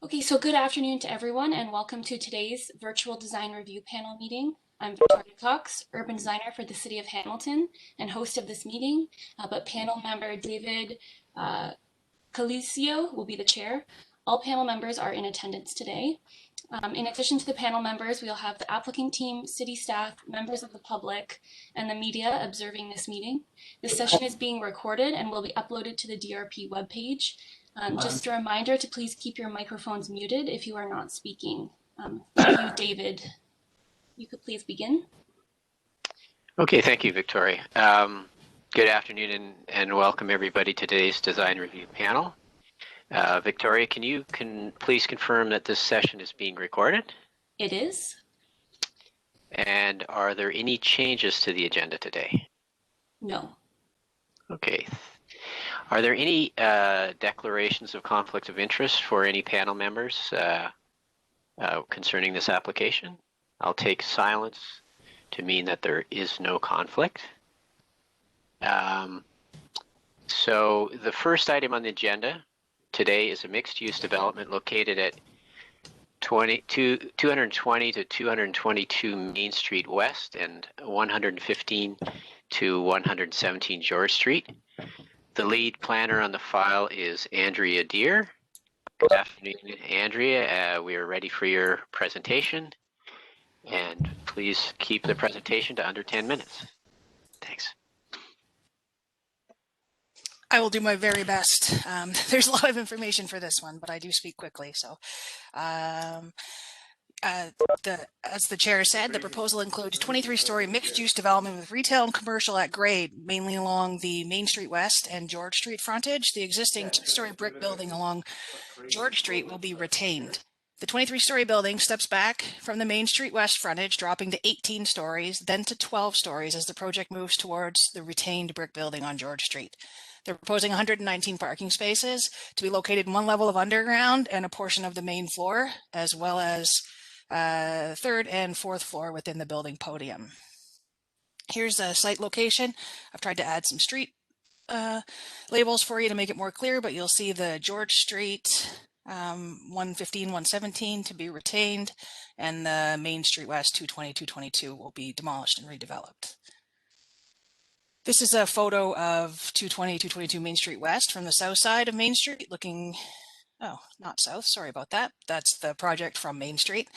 Okay, so good afternoon to everyone and welcome to today's virtual design review panel meeting. I'm Victoria Cox, urban designer for the City of Hamilton and host of this meeting, but panel member David Calicio will be the chair. All panel members are in attendance today. In addition to the panel members, we'll have the applicant team, city staff, members of the public, and the media observing this meeting. This session is being recorded and will be uploaded to the DRP webpage. Just a reminder to please keep your microphones muted if you are not speaking. Thank you, David. You could please begin. Okay, thank you, Victoria. Good afternoon and welcome everybody to today's design review panel. Victoria, can you please confirm that this session is being recorded? It is. And are there any changes to the agenda today? No. Okay. Are there any declarations of conflict of interest for any panel members concerning this application? I'll take silence to mean that there is no conflict. So the first item on the agenda today is a mixed-use development located at 220 to 222 Main Street West and 115 to 117 George Street. The lead planner on the file is Andrea Deer. Good afternoon, Andrea. We are ready for your presentation. And please keep the presentation to under 10 minutes. Thanks. I will do my very best. There's a lot of information for this one, but I do speak quickly. So as the chair said, the proposal includes 23-story mixed-use development with retail and commercial at grade, mainly along the Main Street West and George Street frontage. The existing 2-story brick building along George Street will be retained. The 23-story building steps back from the Main Street West frontage, dropping to 18 stories, then to 12 stories as the project moves towards the retained brick building on George Street. They're proposing 119 parking spaces to be located in one level of underground and a portion of the main floor, as well as third and fourth floor within the building podium. Here's a site location. I've tried to add some street labels for you to make it more clear, but you'll see the George Street 115, 117 to be retained, and the Main Street West 220, 222 will be demolished and redeveloped. This is a photo of 220, 222 Main Street West from the south side of Main Street, looking, oh, not south, sorry about that. That's the project from Main Street.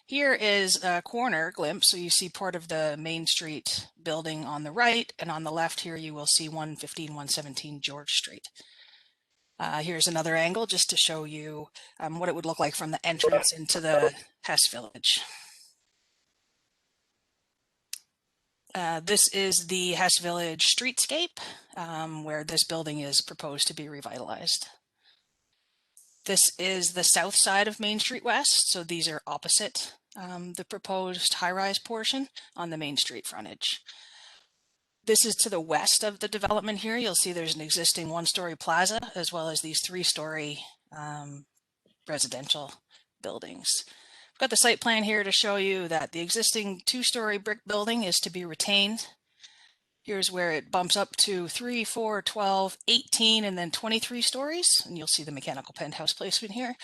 Here is a corner glimpse, so you see part of the Main Street building on the right, and on the left here you will see 115, 117 George Street. Here's another angle just to show you what it would look like from the entrance into the Hess Village. This is the Hess Village streetscape where this building is proposed to be revitalized. This is the south side of Main Street West, so these are opposite the proposed high-rise portion on the Main Street frontage. This is to the west of the development here. You'll see there's an existing 1-story plaza as well as these 3-story residential buildings. I've got the site plan here to show you that the existing 2-story brick building is to be retained. Here's where it bumps up to 3, 4, 12, 18, and then 23 stories. And you'll see the mechanical penthouse placement here.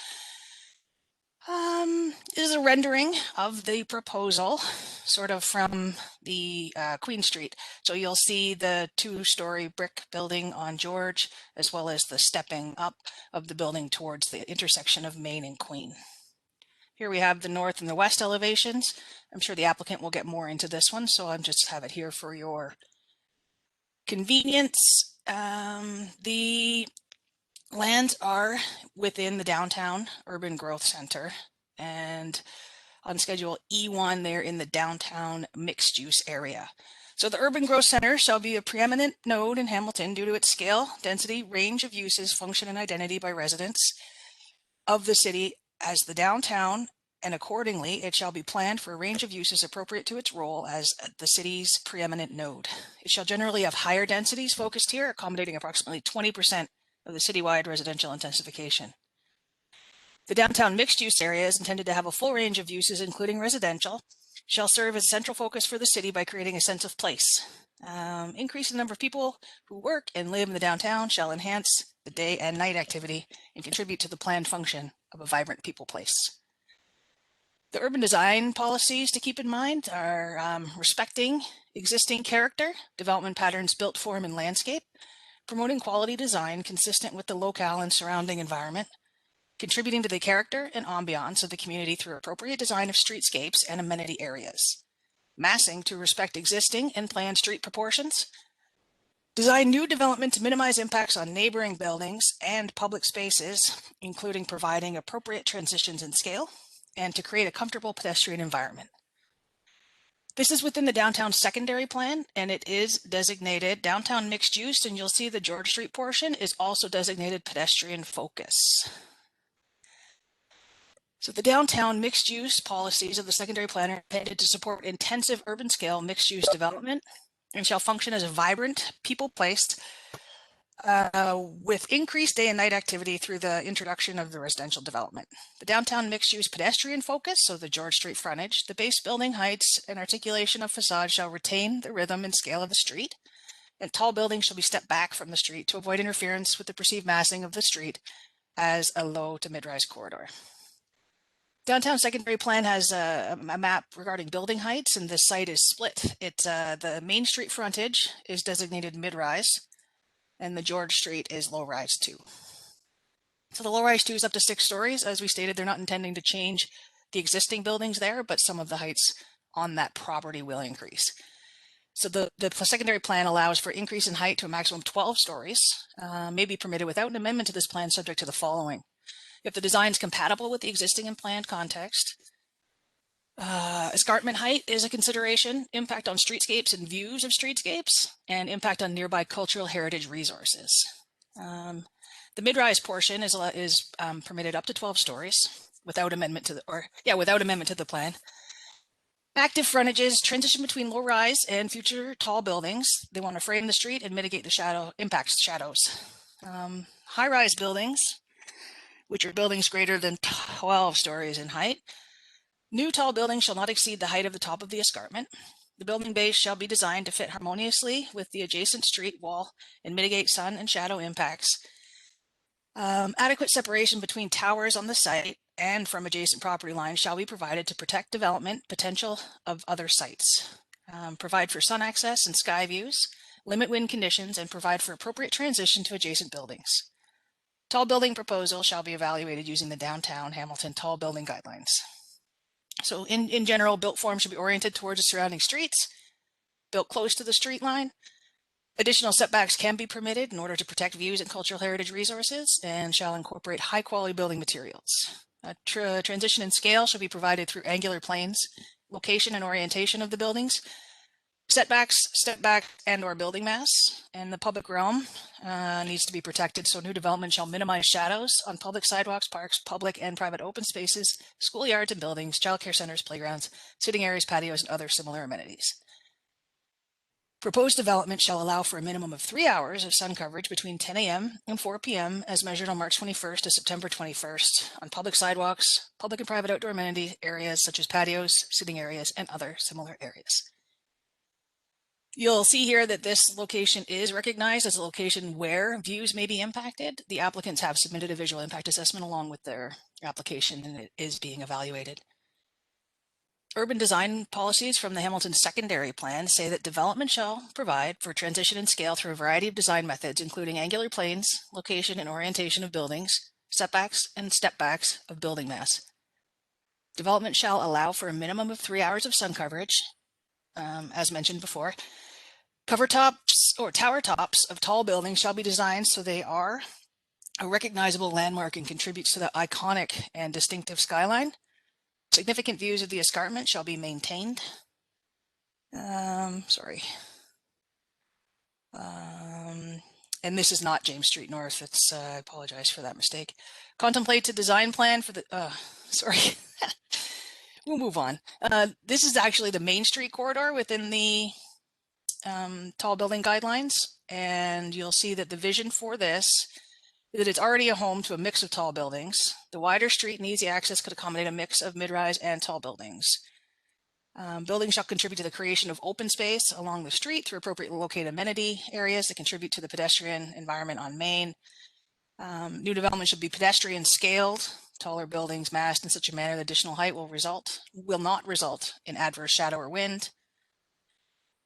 This is a rendering of the proposal, sort of from the Queen Street. So you'll see the 2-story brick building on George, as well as the stepping up of the building towards the intersection of Main and Queen. Here we have the north and the west elevations. I'm sure the applicant will get more into this one, so I'll just have it here for your convenience. The lands are within the downtown urban growth center, and on schedule E1 they're in the downtown mixed use area. So the urban growth center shall be a preeminent node in Hamilton due to its scale, density, range of uses, function, and identity by residents of the city as the downtown, and accordingly it shall be planned for a range of uses appropriate to its role as the city's preeminent node. It shall generally have higher densities focused here, accommodating approximately 20% of the citywide residential intensification. The downtown mixed-use area is intended to have a full range of uses, including residential, shall serve as a central focus for the city by creating a sense of place. Increase in the number of people who work and live in the downtown shall enhance the day and night activity and contribute to the planned function of a vibrant people place. The urban design policies to keep in mind are respecting existing character, development patterns, built form, and landscape, promoting quality design consistent with the locale and surrounding environment, contributing to the character and ambiance of the community through appropriate design of streetscapes and amenity areas, massing to respect existing and planned street proportions, design new development to minimize impacts on neighboring buildings and public spaces, including providing appropriate transitions in scale, and to create a comfortable pedestrian environment. This is within the downtown secondary plan, and it is designated downtown mixed use, and you'll see the George Street portion is also designated pedestrian focus. So the downtown mixed use policies of the secondary plan are intended to support intensive urban scale mixed use development and shall function as a vibrant people place with increased day and night activity through the introduction of the residential development. The downtown mixed use pedestrian focus, so the George Street frontage, the base building heights and articulation of facade shall retain the rhythm and scale of the street, and tall buildings shall be stepped back from the street to avoid interference with the perceived massing of the street as a low to mid-rise corridor. Downtown secondary plan has a map regarding building heights, and this site is split. The Main Street frontage is designated mid-rise, and the George Street is low-rise 2. So the low-rise 2 is up to 6 stories. As we stated, they're not intending to change the existing buildings there, but some of the heights on that property will increase. So the secondary plan allows for increase in height to a maximum of 12 stories, may be permitted without an amendment to this plan subject to the following. If the design is compatible with the existing and planned context, escarpment height is a consideration, impact on streetscapes and views of streetscapes, and impact on nearby cultural heritage resources. The mid-rise portion is permitted up to 12 stories without amendment to the plan. Active frontages transition between low-rise and future tall buildings. They want to frame the street and mitigate the shadows. High-rise buildings, which are buildings greater than 12 stories in height. New tall buildings shall not exceed the height of the top of the escarpment. The building base shall be designed to fit harmoniously with the adjacent street wall and mitigate sun and shadow impacts. Adequate separation between towers on the site and from adjacent property lines shall be provided to protect development potential of other sites. Provide for sun access and sky views, limit wind conditions, and provide for appropriate transition to adjacent buildings. Tall building proposal shall be evaluated using the downtown Hamilton tall building guidelines. So in general, built form should be oriented towards the surrounding streets, built close to the street line. Additional setbacks can be permitted in order to protect views and cultural heritage resources, and shall incorporate high quality building materials. Transition in scale shall be provided through angular planes, location and orientation of the buildings, setbacks, step back, and or building mass, and the public realm needs to be protected, so new development shall minimize shadows on public sidewalks, parks, public and private open spaces, schoolyards and buildings, childcare centers, playgrounds, sitting areas, patios, and other similar amenities. Proposed development shall allow for a minimum of 3 hours of sun coverage between 10 a.m. and 4 p.m. as measured on March 21st to September 21st on public sidewalks, public and private outdoor amenity areas such as patios, sitting areas, and other similar areas. You'll see here that this location is recognized as a location where views may be impacted. The applicants have submitted a visual impact assessment along with their application, and it is being evaluated. Urban design policies from the Hamilton secondary plan say that development shall provide for transition and scale through a variety of design methods, including angular planes, location and orientation of buildings, setbacks and stepbacks of building mass. Development shall allow for a minimum of 3 hours of sun coverage, as mentioned before. Cover tops or tower tops of tall buildings shall be designed so they are a recognizable landmark and contributes to the iconic and distinctive skyline. Significant views of the escarpment shall be maintained. And this is not James Street North. It's I apologize for that mistake. Contemplate a design plan for the we'll move on. This is actually the Main Street corridor within the tall building guidelines, and you'll see that the vision for this is that it's already a home to a mix of tall buildings. The wider street and easy access could accommodate a mix of mid-rise and tall buildings. Buildings shall contribute to the creation of open space along the street through appropriately located amenity areas that contribute to the pedestrian environment on Main. New development should be pedestrian scaled. Taller buildings massed in such a manner that additional height will not result in adverse shadow or wind.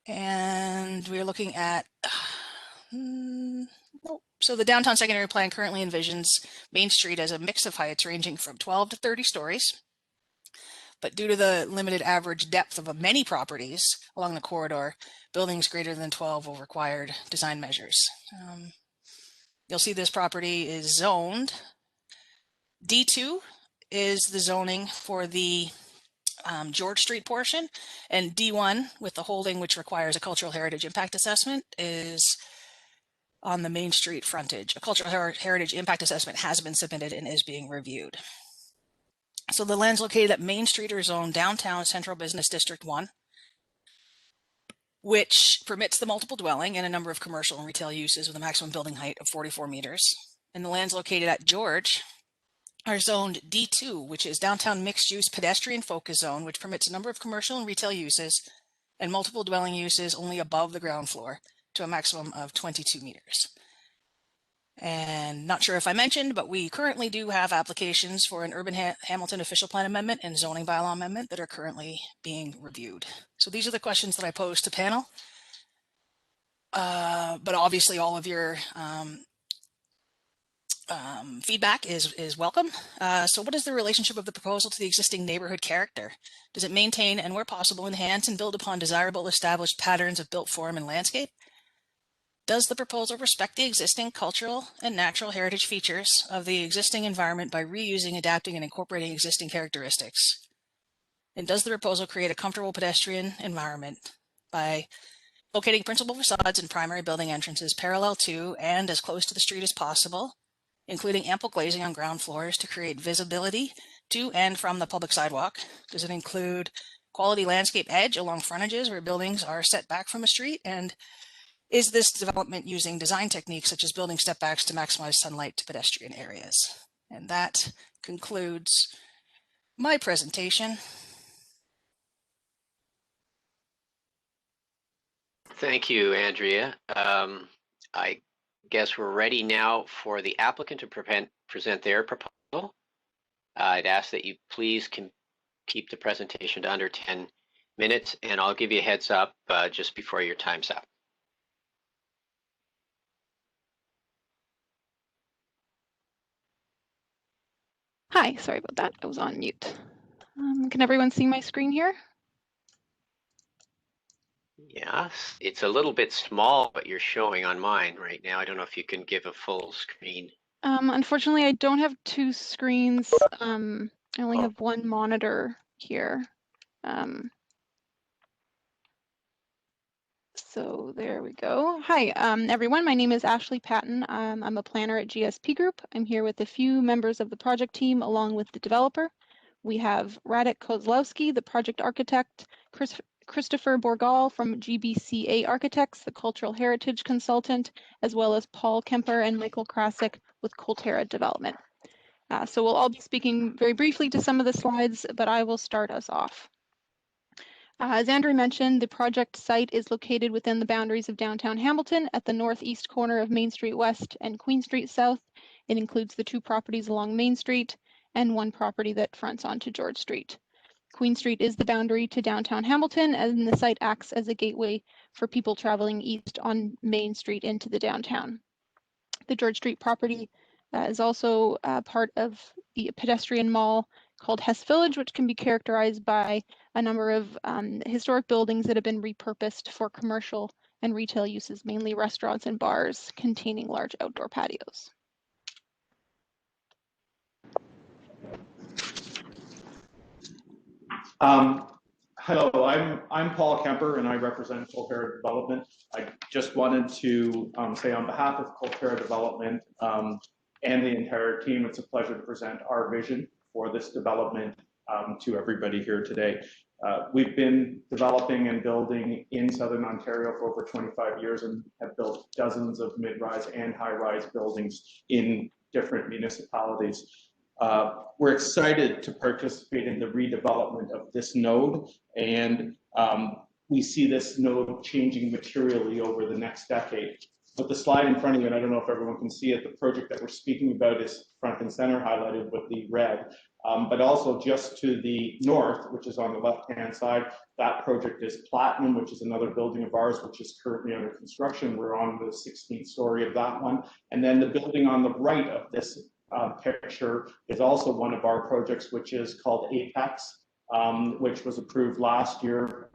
And we're looking at, so the downtown secondary plan currently envisions Main Street as a mix of heights ranging from 12 to 30 stories. But due to the limited average depth of many properties along the corridor, buildings greater than 12 will require design measures. You'll see this property is zoned. D2 is the zoning for the George Street portion, and D1 with the holding, which requires a cultural heritage impact assessment, is on the Main Street frontage. A cultural heritage impact assessment has been submitted and is being reviewed. So the lands located at Main Street are zoned downtown Central Business District 1, which permits the multiple dwelling and a number of commercial and retail uses with a maximum building height of 44 meters. And the lands located at George are zoned D2, which is downtown mixed use pedestrian focus zone, which permits a number of commercial and retail uses and multiple dwelling uses only above the ground floor to a maximum of 22 meters. And not sure if I mentioned, but we currently do have applications for an Urban Hamilton official plan amendment and zoning bylaw amendment that are currently being reviewed. So these are the questions that I posed to panel. But obviously all of your feedback is welcome. So what is the relationship of the proposal to the existing neighborhood character? Does it maintain and where possible enhance and build upon desirable established patterns of built form and landscape? Does the proposal respect the existing cultural and natural heritage features of the existing environment by reusing, adapting, and incorporating existing characteristics? And does the proposal create a comfortable pedestrian environment by locating principal facades and primary building entrances parallel to and as close to the street as possible, including ample glazing on ground floors to create visibility to and from the public sidewalk? Does it include quality landscape edge along frontages where buildings are set back from a street? And is this development using design techniques such as building step backs to maximize sunlight to pedestrian areas? And that concludes my presentation. Thank you, Andrea. I guess we're ready now for the applicant to present their proposal. I'd ask that you please keep the presentation to under 10 minutes, and I'll give you a heads up just before your time's up. Hi, sorry about that. I was on mute. Can everyone see my screen here? Yes, it's a little bit small, but you're showing on mine right now. I don't know if you can give a full screen. Unfortunately, I don't have two screens. I only have one monitor here. So there we go. Hi, everyone. My name is Ashley Patton. I'm a planner at GSP Group. I'm here with a few members of the project team along with the developer. We have Radek Kozlowski, the project architect, Christopher Borgal from GBCA Architects, the cultural heritage consultant, as well as Paul Kemper and Michael Krasik with Colterra Development. So we'll all be speaking very briefly to some of the slides, but I will start us off. As Andrew mentioned, the project site is located within the boundaries of downtown Hamilton at the northeast corner of Main Street West and Queen Street South. It includes the two properties along Main Street and one property that fronts onto George Street. Queen Street is the boundary to downtown Hamilton, and the site acts as a gateway for people traveling east on Main Street into the downtown. The George Street property is also part of the pedestrian mall called Hess Village, which can be characterized by a number of historic buildings that have been repurposed for commercial and retail uses, mainly restaurants and bars containing large outdoor patios. Hello, I'm Paul Kemper and I represent Colterra Development. I just wanted to say on behalf of Colterra Development and the entire team, it's a pleasure to present our vision for this development to everybody here today. We've been developing and building in Southern Ontario for over 25 years and have built dozens of mid-rise and high-rise buildings in different municipalities. we're excited to participate in the redevelopment of this node, and we see this node changing materially over the next decade. But the slide in front of you, and I don't know if everyone can see it, the project that we're speaking about is front and center highlighted with the red. But also just to the north, which is on the left-hand side, that project is Platinum, which is another building of ours, which is currently under construction. We're on the 16th story of that one. And then the building on the right of this picture is also one of our projects, which is called Apex, which was approved last year,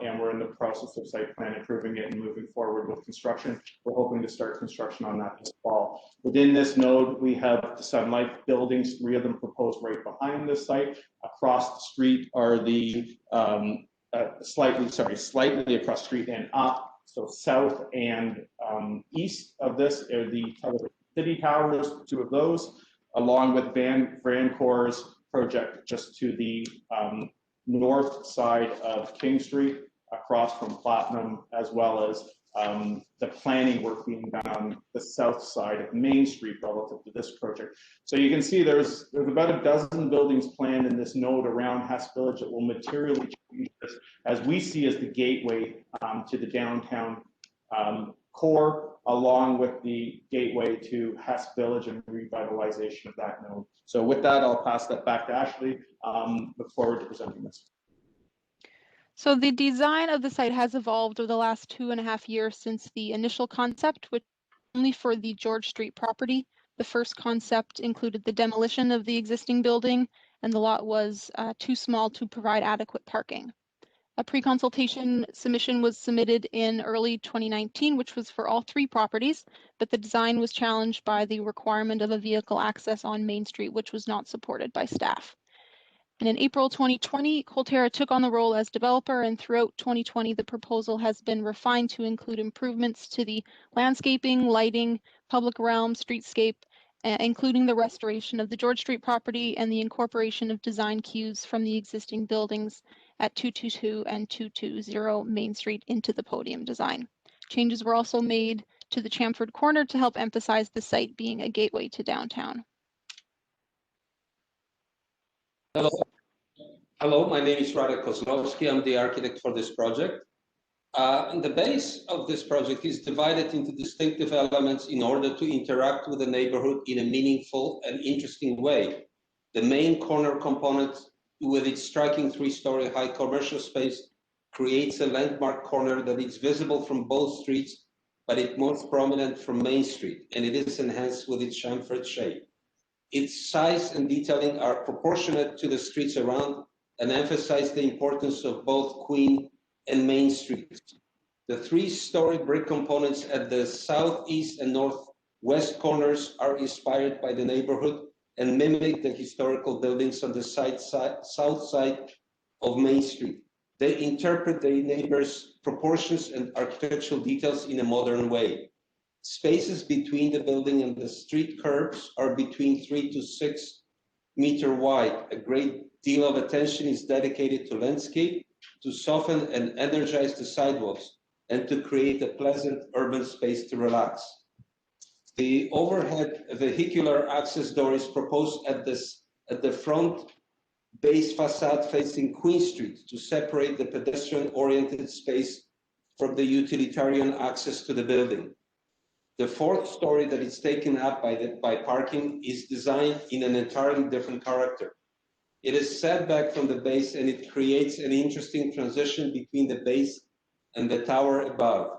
and we're in the process of site plan approving it and moving forward with construction. We're hoping to start construction on that this fall. Within this node, we have the Sunlight buildings, 3 of them proposed right behind this site. Across the street are the slightly across the street and up, so south and east of this are the City Towers, 2 of those, along with Vancor's project just to the north side of King Street, across from Platinum, as well as the planning work being done on the south side of Main Street relative to this project. So you can see there's about a dozen buildings planned in this node around Hess Village that will materially change this, as we see as the gateway to the downtown core, along with the gateway to Hess Village and revitalization of that node. So with that, I'll pass that back to Ashley. Look forward to presenting this. So the design of the site has evolved over the last 2.5 years since the initial concept, which only for the George Street property. The first concept included the demolition of the existing building, and the lot was too small to provide adequate parking. A pre-consultation submission was submitted in early 2019, which was for all 3 properties, but the design was challenged by the requirement of a vehicle access on Main Street, which was not supported by staff. And in April 2020, Colterra took on the role as developer, and throughout 2020, the proposal has been refined to include improvements to the landscaping, lighting, public realm, streetscape, including the restoration of the George Street property and the incorporation of design cues from the existing buildings at 222 and 220 Main Street into the podium design. Changes were also made to the Chamford corner to help emphasize the site being a gateway to downtown. Hello, my name is Radek Kozlowski. I'm the architect for this project. The base of this project is divided into distinctive elements in order to interact with the neighborhood in a meaningful and interesting way. The main corner component, with its striking 3-story high commercial space, creates a landmark corner that is visible from both streets, but it's most prominent from Main Street, and it is enhanced with its chamfered shape. Its size and detailing are proportionate to the streets around and emphasize the importance of both Queen and Main Streets. The 3-story brick components at the southeast and northwest corners are inspired by the neighborhood and mimic the historical buildings on the south side of Main Street. They interpret the neighbors' proportions and architectural details in a modern way. Spaces between the building and the street curbs are between 3 to 6 meters wide. A great deal of attention is dedicated to landscape, to soften and energize the sidewalks, and to create a pleasant urban space to relax. The overhead vehicular access door is proposed at the front base facade facing Queen Street to separate the pedestrian-oriented space from the utilitarian access to the building. The 4th story that is taken up by parking is designed in an entirely different character. It is set back from the base, and it creates an interesting transition between the base and the tower above.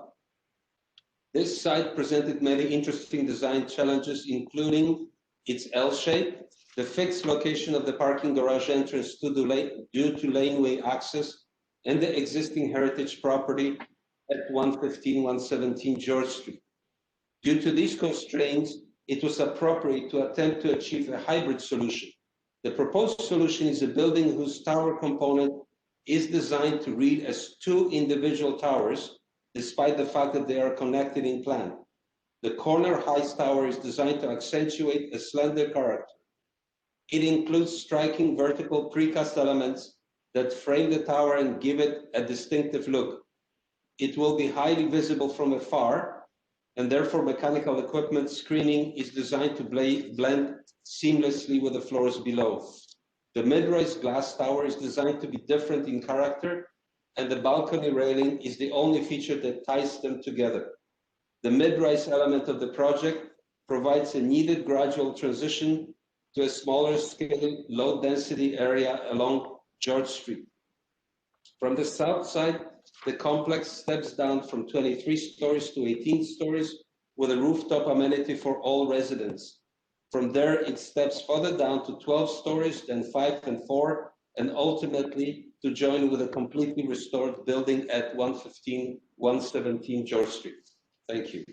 This site presented many interesting design challenges, including its L shape, the fixed location of the parking garage entrance due to laneway access, and the existing heritage property at 115-117 George Street. Due to these constraints, it was appropriate to attempt to achieve a hybrid solution. The proposed solution is a building whose tower component is designed to read as 2 individual towers, despite the fact that they are connected in plan. The corner heights tower is designed to accentuate a slender character. It includes striking vertical precast elements that frame the tower and give it a distinctive look. It will be highly visible from afar, and therefore mechanical equipment screening is designed to blend seamlessly with the floors below. The mid-rise glass tower is designed to be different in character, and the balcony railing is the only feature that ties them together. The mid-rise element of the project provides a needed gradual transition to a smaller scale, low density area along George Street. From the south side, the complex steps down from 23 stories to 18 stories with a rooftop amenity for all residents. From there, it steps further down to 12 stories, then 5 and 4, and ultimately to join with a completely restored building at 117 George Street. Thank you.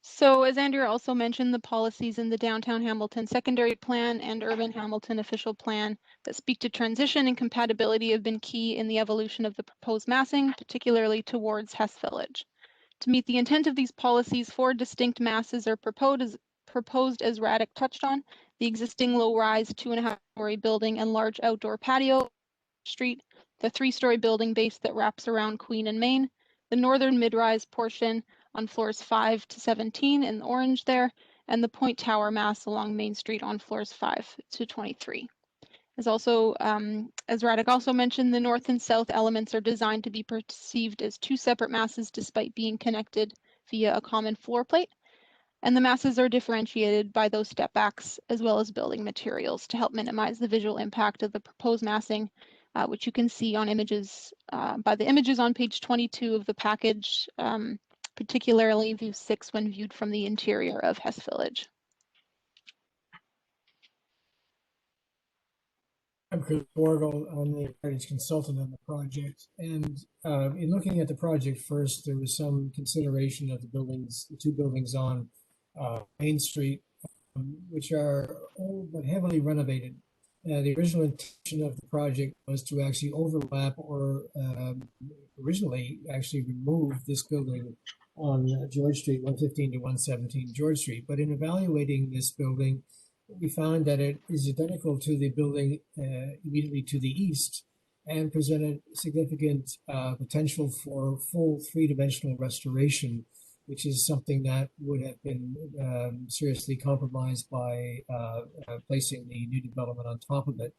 So as Andrea also mentioned, the policies in the Downtown Hamilton Secondary Plan and Urban Hamilton Official Plan that speak to transition and compatibility have been key in the evolution of the proposed massing, particularly towards Hess Village. To meet the intent of these policies, 4 distinct masses are proposed as Radek touched on: the existing low-rise 2.5-story building and large outdoor patio street, the 3-story building base that wraps around Queen and Main, the northern mid-rise portion on floors 5 to 17 in orange there, and the Point Tower mass along Main Street on floors 5 to 23. As Radek also mentioned, the north and south elements are designed to be perceived as 2 separate masses despite being connected via a common floor plate. And the masses are differentiated by those step backs as well as building materials to help minimize the visual impact of the proposed massing, which you can see on images by the images on page 22 of the package, particularly view 6 when viewed from the interior of Hess Village. I'm Chris Borgel. I'm the heritage consultant on the project. And in looking at the project first, there was some consideration of the buildings, the 2 buildings on Main Street, which are old but heavily renovated. The original intention of the project was to actually overlap or originally actually remove this building on George Street, 115 to 117 George Street. But in evaluating this building, we found that it is identical to the building immediately to the east and presented significant potential for full 3-dimensional restoration, which is something that would have been seriously compromised by placing the new development on top of it.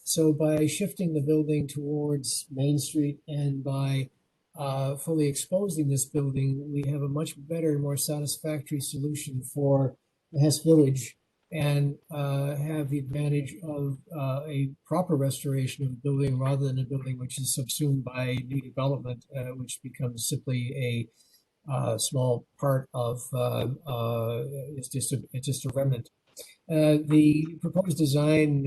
So by shifting the building towards Main Street and by fully exposing this building, we have a much better, more satisfactory solution for the Hess Village and have the advantage of a proper restoration of the building rather than a building which is subsumed by new development, which becomes simply a small part of it's just a remnant. The proposed design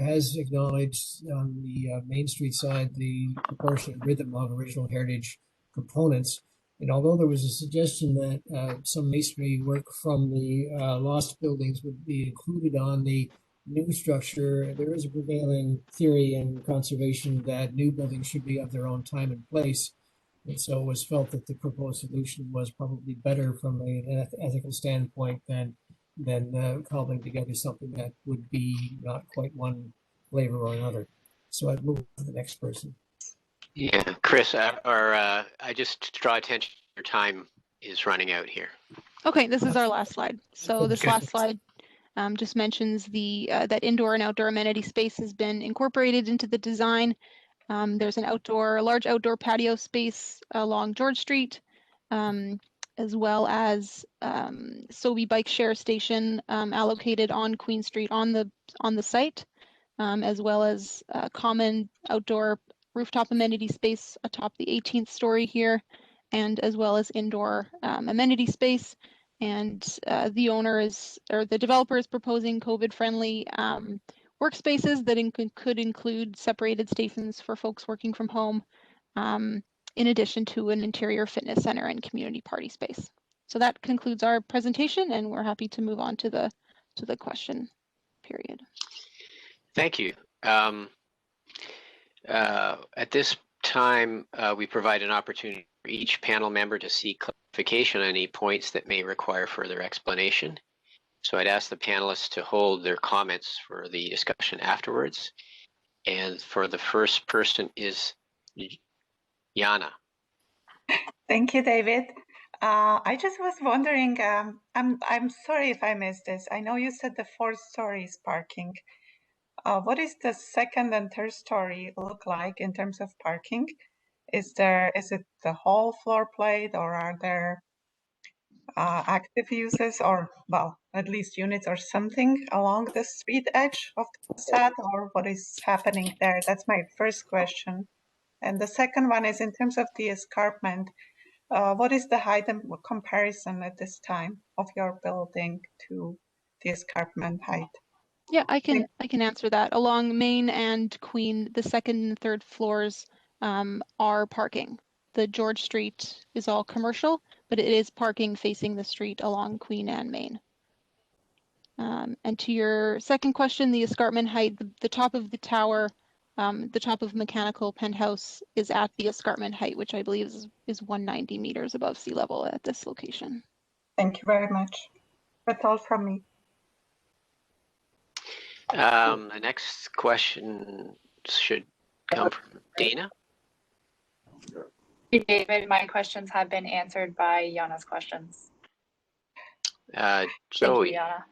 has acknowledged on the Main Street side the proportionate rhythm of original heritage components. And although there was a suggestion that some masonry work from the lost buildings would be included on the new structure, there is a prevailing theory in conservation that new buildings should be of their own time and place. And so it was felt that the proposed solution was probably better from an ethical standpoint than cobbling together something that would be not quite one flavor or another. So I'd move to the next person. Yeah, Chris, I just draw attention, your time is running out here. Okay, this is our last slide. So this last slide just mentions that indoor and outdoor amenity space has been incorporated into the design. There's a large outdoor patio space along George Street, as well as Sobe bike share station allocated on Queen Street on the site, as well as common outdoor rooftop amenity space atop the 18th story here, and as well as indoor amenity space. And the developer is proposing COVID-friendly workspaces that could include separated stations for folks working from home, in addition to an interior fitness center and community party space. So that concludes our presentation, and we're happy to move on to the question period. Thank you. At this time, we provide an opportunity for each panel member to seek clarification on any points that may require further explanation. So I'd ask the panelists to hold their comments for the discussion afterwards. And for the first person is Jana. Thank you, David. I just was wondering, I'm sorry if I missed this. I know you said the 4 stories parking. What is the second and third story look like in terms of parking? Is it the whole floor plate, or are there active uses, or well, at least units or something along the street edge of the facade, or what is happening there? That's my first question. And the second one is in terms of the escarpment. What is the height and comparison at this time of your building to the escarpment height? Yeah, I can answer that. Along Main and Queen, the second and third floors are parking. The George Street is all commercial, but it is parking facing the street along Queen and Main. And to your second question, the escarpment height, the top of the tower, the top of Mechanical Penthouse is at the escarpment height, which I believe is 190 meters above sea level at this location. Thank you very much. That's all from me. The next question should come from Dana. Hey, David, my questions have been answered by Yana's questions. Thank Zoe. you, Yana.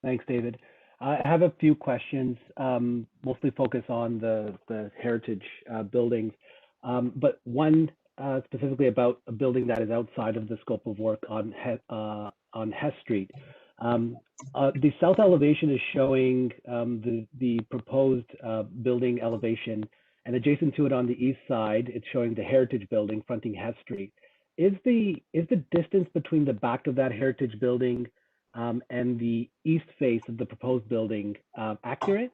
Thanks, David. I have a few questions, mostly focus on the heritage buildings, but one specifically about a building that is outside of the scope of work on Hess Street. The south elevation is showing the proposed building elevation, and adjacent to it on the east side, it's showing the heritage building fronting Hess Street. Is the distance between the back of that heritage building and the east face of the proposed building accurate?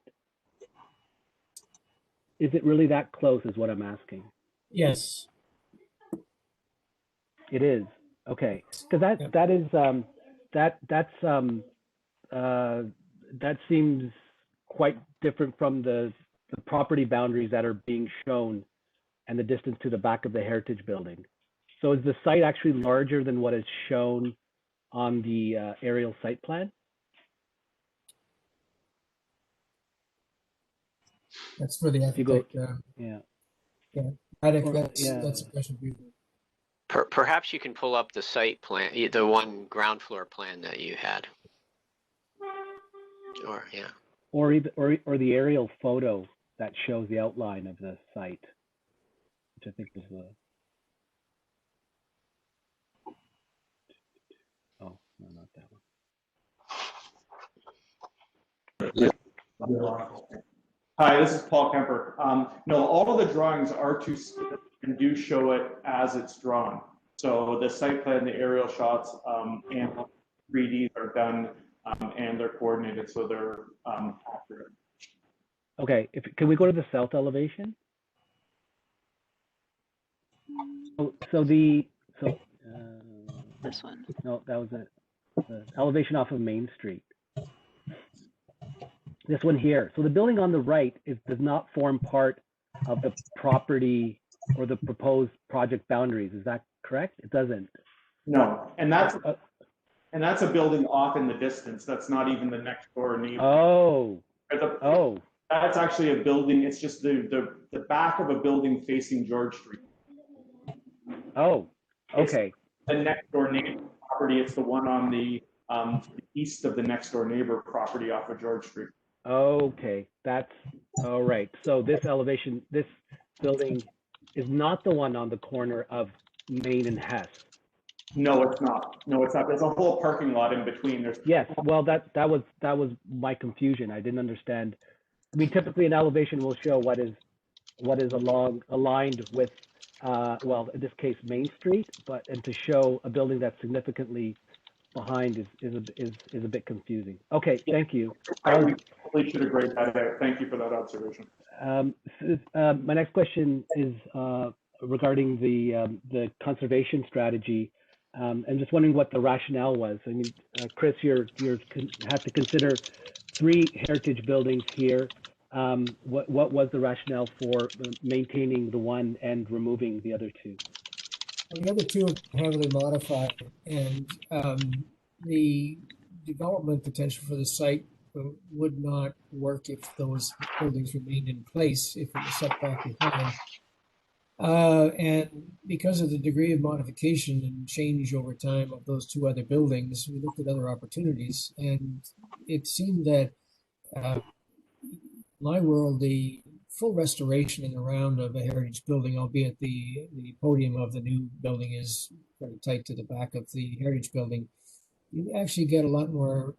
Is it really that close is what I'm asking? Yes. It is. Okay. Because that seems quite different from the property boundaries that are being shown and the distance to the back of the heritage building. So is the site actually larger than what is shown on the aerial site plan? That's for the architect. Yeah. That's a question for you. Perhaps you can pull up the site plan, the one ground floor plan that you had. Or yeah. Or the aerial photo that shows the outline of the site, which I think is the. Oh, no, not that one. Hi, this is Paul Kemper. No, all of the drawings are to scale and do show it as it's drawn. So the site plan, the aerial shots, and 3Ds are done and they're coordinated, so they're accurate. Okay, can we go to the south elevation? This one. No, that was the elevation off of Main Street. This one here. So the building on the right does not form part of the property or the proposed project boundaries. Is that correct? It doesn't. No, and that's a building off in the distance. That's not even the next door neighbor. Oh. That's actually a building. It's just the back of a building facing George Street. Oh, okay. It's the next door neighbor property. It's the one on the east of the next door neighbor property off of George Street. Okay, that's all right. So this elevation, this building is not the one on the corner of Main and Hess. No, it's not. No, it's not. There's a whole parking lot in between. Yes. Well, that was my confusion. I didn't understand. I mean, typically an elevation will show what is aligned with, well, in this case, Main Street, and to show a building that's significantly behind is a bit confusing. Okay, thank you. I probably should have graded that out. Thank you for that observation. My next question is regarding the conservation strategy. I'm just wondering what the rationale was. I mean, Chris, you have to consider 3 heritage buildings here. What was the rationale for maintaining the one and removing the other 2? The other 2 are heavily modified, and the development potential for the site would not work if those buildings remained in place, if it was set back behind. And because of the degree of modification and change over time of those two other buildings, we looked at other opportunities, and it seemed that my world, the full restoration and around of a heritage building, albeit the podium of the new building is very tight to the back of the heritage building, you actually get a lot more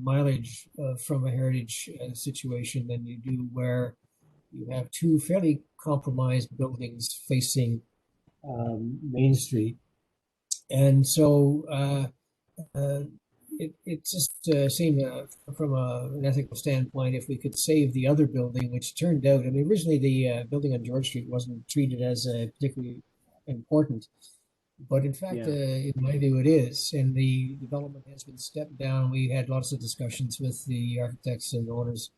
mileage from a heritage situation than you do where you have two fairly compromised buildings facing Main Street. And so it just seemed from an ethical standpoint, if we could save the other building, which turned out, I mean, originally the building on George Street wasn't treated as particularly important, but in fact, in my view, it is. And the development has been stepped down. We had lots of discussions with the architects and owners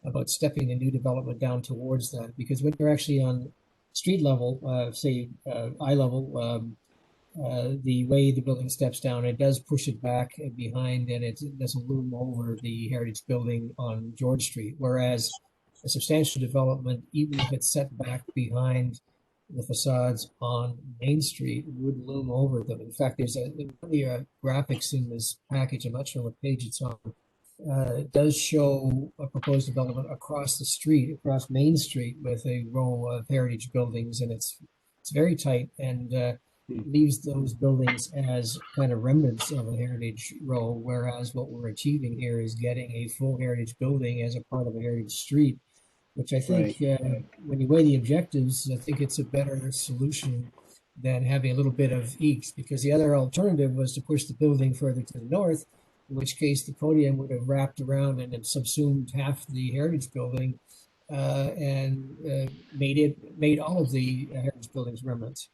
about stepping the new development down towards that, because when you're actually on street level, say eye level, the way the building steps down, it does push it back behind, and it doesn't loom over the heritage building on George Street. Whereas a substantial development, even if it's set back behind the facades on Main Street, would loom over them. In fact, there's graphics in this package. I'm not sure what page it's on. It does show a proposed development across the street, across Main Street, with a row of heritage buildings, and it's very tight and leaves those buildings as kind of remnants of a heritage row, whereas what we're achieving here is getting a full heritage building as a part of a heritage street, which I think when you weigh the objectives, I think it's a better solution than having a little bit of each, because the other alternative was to push the building further to the north, in which case the podium would have wrapped around and subsumed half the heritage building and made all of the heritage buildings remnants.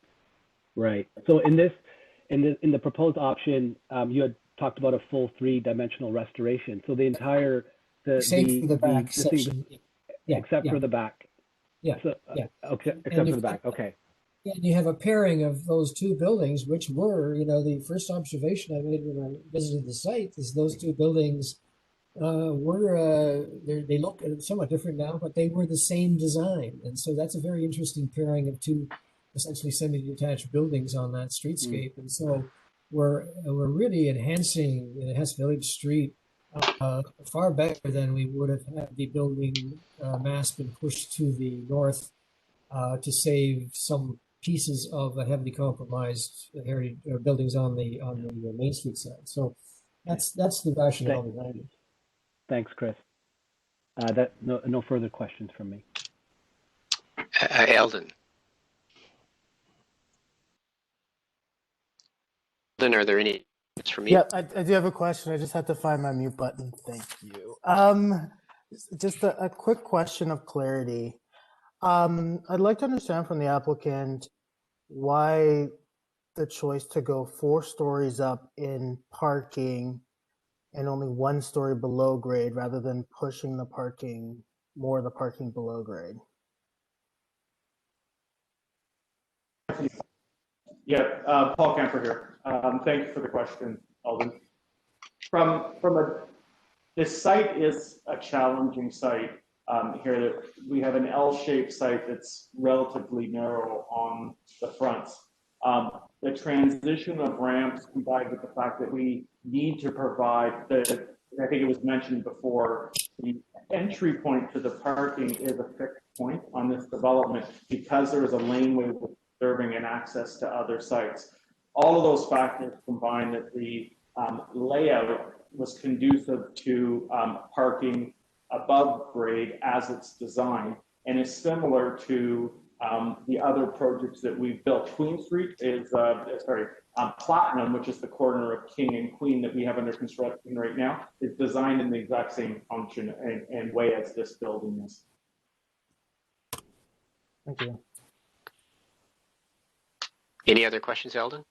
Right. So in the proposed option, you had talked about a full 3-dimensional restoration. So the entire save for the back section, except for the back. Yeah. So, okay. Except for the back. Okay. Yeah, and you have a pairing of those two buildings, which were, the first observation I made when I visited the site is those two buildings they look somewhat different now, but they were the same design, and so that's a very interesting pairing of two essentially semi-detached buildings on that streetscape. And so we're really enhancing the Hess Village Street far better than we would have had the building mass been pushed to the north to save some pieces of a heavily compromised heritage buildings on the Main Street side. So that's the rationale behind it. Thanks, Chris. No further questions from me. Eldon. Are there any from you? Yeah, I do have a question. I just had to find my mute button. Thank you. Just a quick question of clarity. I'd like to understand from the applicant why the choice to go 4 stories up in parking and only 1 story below grade rather than pushing the parking below grade. Yeah, Paul Kemper here. Thank you for the question, Alden. This site is a challenging site here. That we have an L-shaped site that's relatively narrow on the fronts. The transition of ramps combined with the fact that we need to provide I think it was mentioned before, the entry point to the parking is a fixed point on this development because there is a laneway with serving and access to other sites. All of those factors combined that the layout was conducive to parking above grade as it's designed, and is similar to the other projects that we've built. Queen Street is, Platinum, which is the corner of King and Queen that we have under construction right now, is designed in the exact same function and way as this building is. Thank you. Any other questions, Eldon?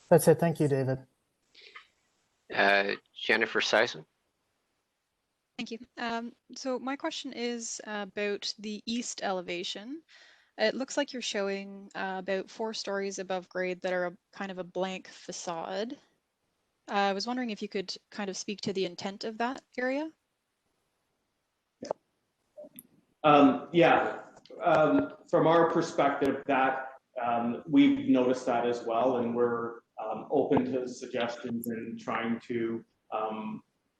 That's it. Thank you, David. Jennifer Sison. Thank you. So my question is about the east elevation. It looks like you're showing about 4 stories above grade that are kind of a blank facade. I was wondering if you could kind of speak to the intent of that area. Yeah, from our perspective, that we've noticed that as well, and we're open to suggestions and trying to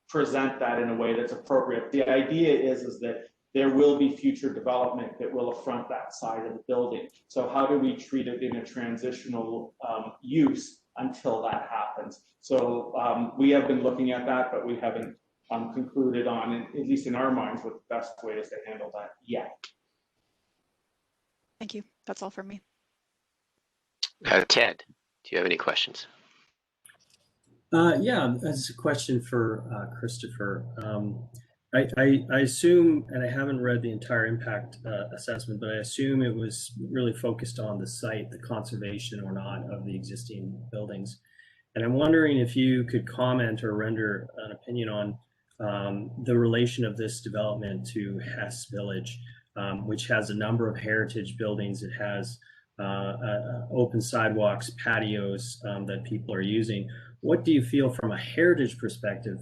present that in a way that's appropriate. The idea is that there will be future development that will affront that side of the building. So how do we treat it in a transitional use until that happens? So we have been looking at that, but we haven't concluded on, at least in our minds, what the best way is to handle that yet. Thank you. That's all from me. Ted, do you have any questions? Yeah, that's a question for Christopher. I assume, and I haven't read the entire impact assessment, but I assume it was really focused on the site, the conservation or not of the existing buildings. And I'm wondering if you could comment or render an opinion on the relation of this development to Hess Village, which has a number of heritage buildings. It has open sidewalks, patios that people are using. What do you feel from a heritage perspective,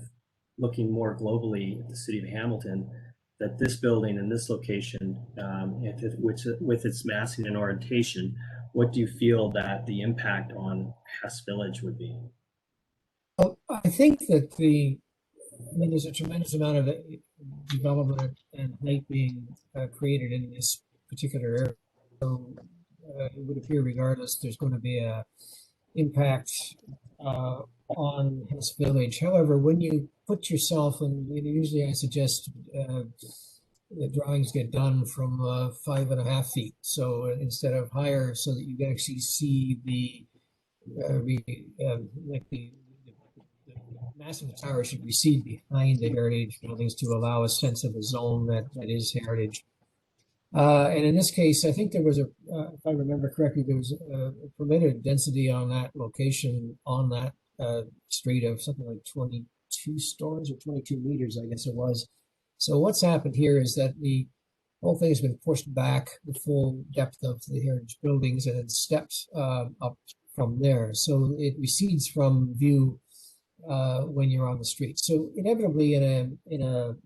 looking more globally at the city of Hamilton, that this building and this location, with its massing and orientation, what do you feel that the impact on Hess Village would be? Well, I think that there's a tremendous amount of development and height being created in this particular area. So it would appear, regardless, there's going to be a impact on Hess Village. However, when you put yourself, and usually I suggest the drawings get done from 5.5 feet, so instead of higher, so that you can actually see the massive tower should recede behind the heritage buildings to allow a sense of a zone that is heritage. And in this case, I think there was if I remember correctly, there was a permitted density on that location, on that street, of something like 22 stories or 22 meters, I guess it was. So what's happened here is that the whole thing has been pushed back the full depth of the heritage buildings and then stepped up from there. So it recedes from view when you're on the street. So inevitably, in Toronto,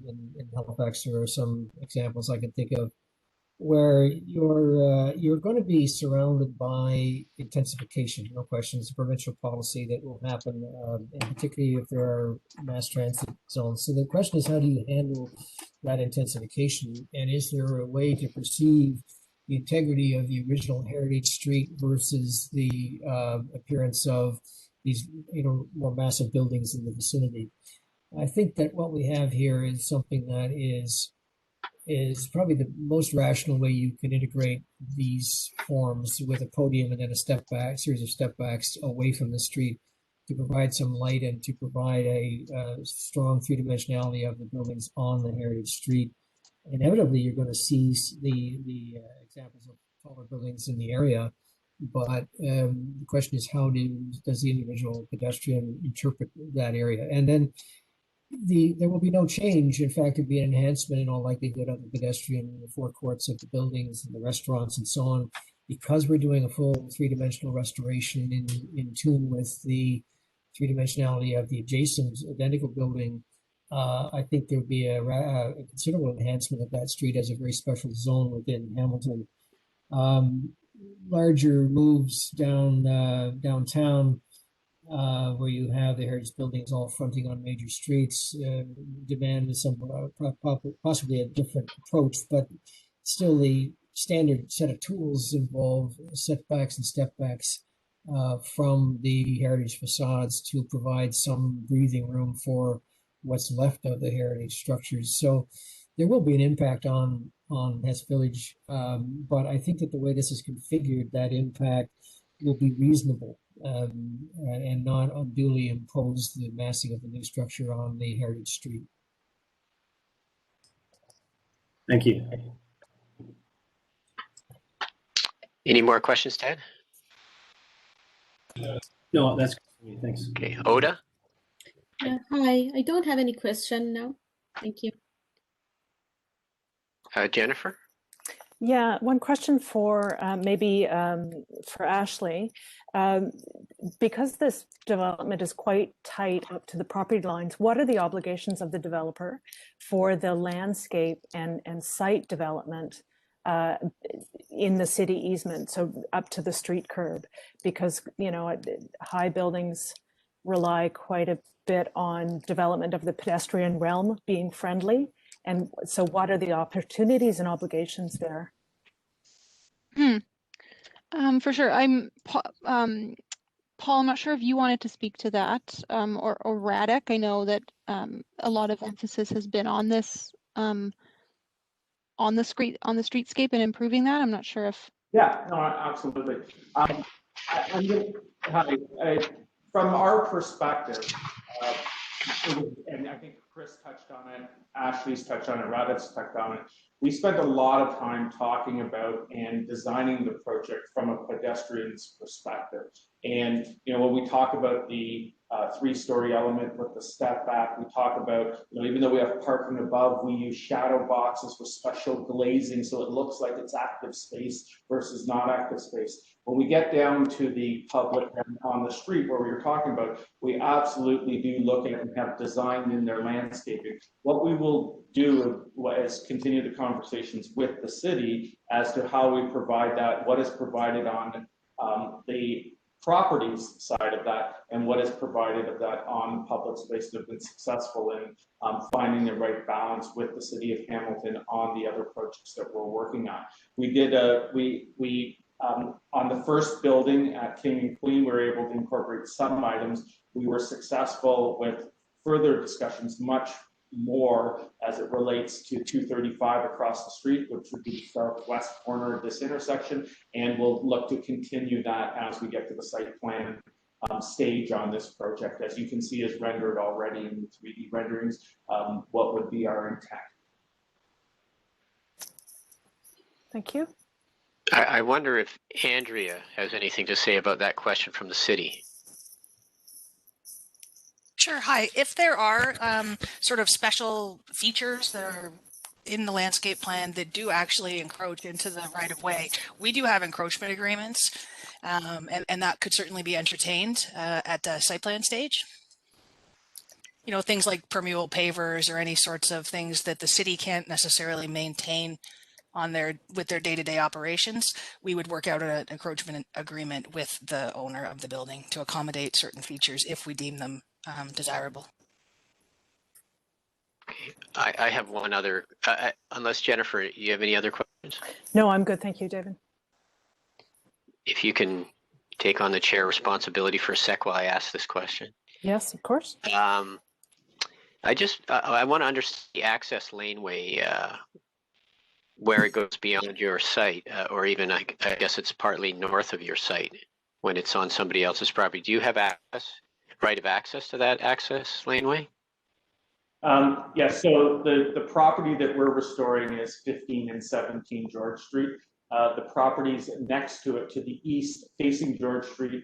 in Halifax, there are some examples I can think of where you're going to be surrounded by intensification. No question, it's a provincial policy that will happen, and particularly if there are mass transit zones. So the question is, how do you handle that intensification, and is there a way to perceive the integrity of the original heritage street versus the appearance of these more massive buildings in the vicinity? I think that what we have here is something that is probably the most rational way you can integrate these forms, with a podium and then a series of step backs away from the street, to provide some light and to provide a strong three-dimensionality of the buildings on the heritage street. Inevitably, you're going to see the examples of taller buildings in the area, but the question is, how does the individual pedestrian interpret that area? And then there will be no change. In fact, it'd be an enhancement in all likelihood of the pedestrian in the forecourts of the buildings and the restaurants and so on, because we're doing a full three-dimensional restoration in tune with the three-dimensionality of the adjacent identical building. I think there would be a considerable enhancement of that street as a very special zone within Hamilton. Larger moves downtown, where you have the heritage buildings all fronting on major streets, demand some possibly a different approach, but still the standard set of tools involve setbacks and stepbacks from the heritage facades to provide some breathing room for what's left of the heritage structures. So there will be an impact on Hess Village, but I think that the way this is configured, that impact will be reasonable and not unduly impose the massing of the new structure on the heritage street. Thank you. Any more questions, Ted? No, that's great. Thanks. Okay, Oda? Hi, I don't have any question now. Thank you. Jennifer? Yeah, one question for maybe for Ashley. Because this development is quite tight up to the property lines, what are the obligations of the developer for the landscape and site development in the city easement, so up to the street curb? Because, you know, high buildings rely quite a bit on development of the pedestrian realm being friendly. And so what are the opportunities and obligations there? For sure. Paul, I'm not sure if you wanted to speak to that, or Radek. I know that a lot of emphasis has been on this, on the streetscape and improving that. I'm not sure if. Yeah, no, absolutely. From our perspective, and I think Chris touched on it, Ashley's touched on it, Radek's touched on it. We spent a lot of time talking about and designing the project from a pedestrian's perspective. And, you know, when we talk about the 3-story element with the step back, we talk about, you know, even though we have parking above, we use shadow boxes with special glazing so it looks like it's active space versus not active space. When we get down to the public and on the street where we were talking about, we absolutely do look at and have designed in their landscaping. What we will do is continue the conversations with the city as to how we provide that, what is provided on the properties side of that, and what is provided of that on public space that have been successful in finding the right balance with the city of Hamilton on the other projects that we're working on. We did on the first building at King and Queen, we were able to incorporate some items. We were successful with further discussions, much more as it relates to 235 across the street, which would be the southwest corner of this intersection. And we'll look to continue that as we get to the site plan stage on this project. As you can see, is rendered already in the 3D renderings, what would be our intent. Thank you. I wonder if Andrea has anything to say about that question from the city. Sure. Hi. If there are sort of special features that are in the landscape plan that do actually encroach into the right of way, we do have encroachment agreements, and that could certainly be entertained at the site plan stage. You know, things like permeable pavers or any sorts of things that the city can't necessarily maintain on with their day-to-day operations. We would work out an encroachment agreement with the owner of the building to accommodate certain features if we deem them desirable. I have one other, unless Jennifer, you have any other questions? No, I'm good. Thank you, David. If you can take on the chair responsibility for a sec while I ask this question. Yes, of course. I want to understand the access laneway, where it goes beyond your site, or even I guess it's partly north of your site when it's on somebody else's property. Do you have right of access to that access laneway? Yes, so the property that we're restoring is 15 and 17 George Street. The properties next to it, to the east, facing George Street,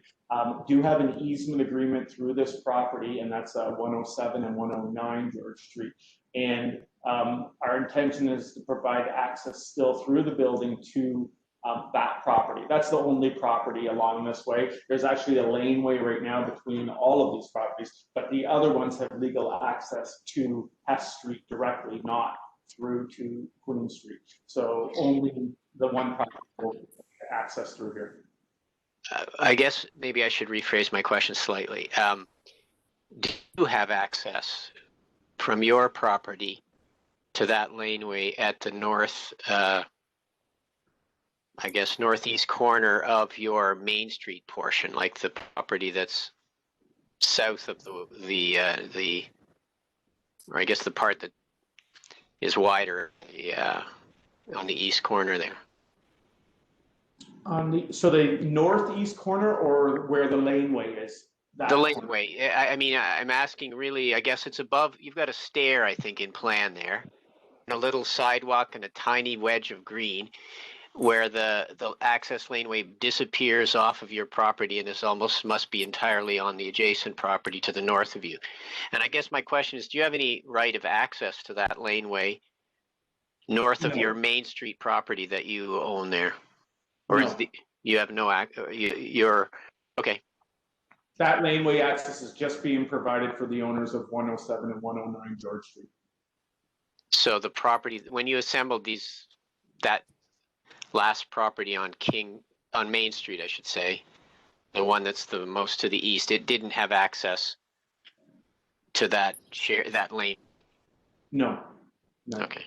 do have an easement agreement through this property, and that's 107 and 109 George Street. And our intention is to provide access still through the building to that property. That's the only property along this way. There's actually a laneway right now between all of these properties, but the other ones have legal access to Hess Street directly, not through to Queen Street. So only the one property will access through here. I guess maybe I should rephrase my question slightly. Do you have access from your property to that laneway at the north, I guess, northeast corner of your Main Street portion, like the property that's south of the or I guess the part that is wider, on the east corner there? So the northeast corner, or where the laneway is? The laneway. I mean, I'm asking really, I guess it's above, you've got a stair, I think, in plan there, and a little sidewalk and a tiny wedge of green where the access laneway disappears off of your property and is almost must be entirely on the adjacent property to the north of you. And I guess my question is, do you have any right of access to that laneway north of No. your Main Street property that you own there? Or is No. the, you have no you're okay. That laneway access is just being provided for the owners of 107 and 109 George Street. So the property, when you assembled that last property on Main Street, I should say, the one that's the most to the east, it didn't have access to that lane. No. No. Okay.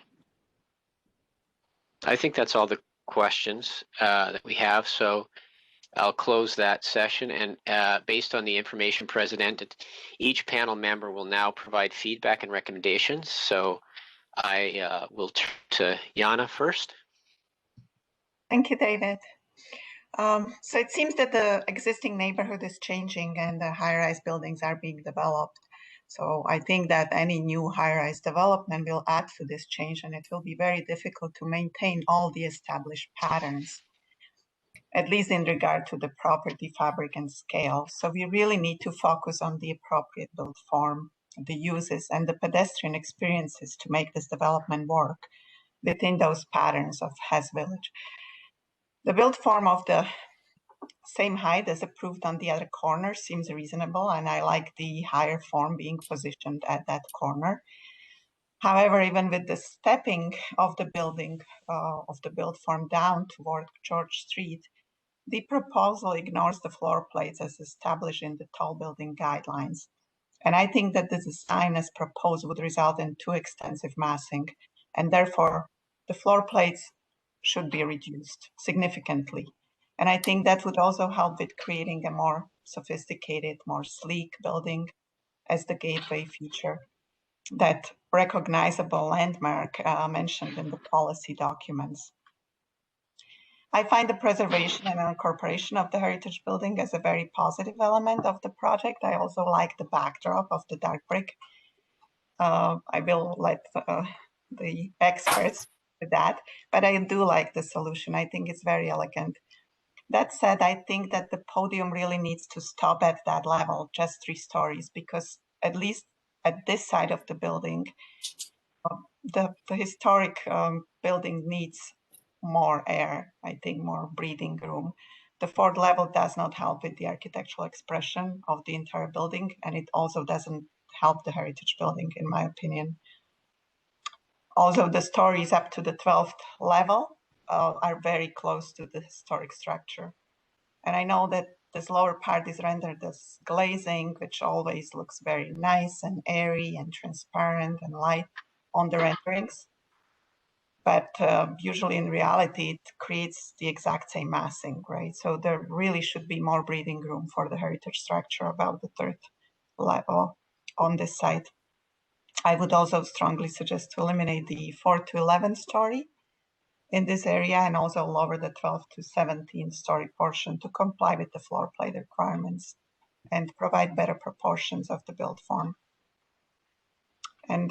I think that's all the questions that we have. So I'll close that session, and based on the information presented, each panel member will now provide feedback and recommendations. So I will turn to Jana first. Thank you, David. So it seems that the existing neighborhood is changing and the high-rise buildings are being developed. So I think that any new high-rise development will add to this change, and it will be very difficult to maintain all the established patterns, at least in regard to the property fabric and scale. So we really need to focus on the appropriate build form, the uses, and the pedestrian experiences to make this development work within those patterns of Hess Village. The build form of the same height as approved on the other corner seems reasonable, and I like the higher form being positioned at that corner. However, even with the stepping of the building, of the build form down toward George Street, the proposal ignores the floor plates as established in the tall building guidelines. And I think that the design as proposed would result in too extensive massing, and therefore the floor plates should be reduced significantly. And I think that would also help with creating a more sophisticated, more sleek building as the gateway feature, that recognizable landmark mentioned in the policy documents. I find the preservation and incorporation of the heritage building as a very positive element of the project. I also like the backdrop of the dark brick. I will let the experts do that, but I do like the solution. I think it's very elegant. That said, I think that the podium really needs to stop at that level, just 3 stories, because at least at this side of the building, the historic building needs more air, I think more breathing room. The 4th level does not help with the architectural expression of the entire building, and it also doesn't help the heritage building, in my opinion. Also, the stories up to the 12th level are very close to the historic structure. And I know that this lower part is rendered as glazing, which always looks very nice and airy and transparent and light on the renderings. But usually in reality, it creates the exact same massing, right? So there really should be more breathing room for the heritage structure above the 3rd level on this side. I would also strongly suggest to eliminate the 4th to 11th story in this area, and also lower the 12th to 17th story portion to comply with the floor plate requirements and provide better proportions of the build form. And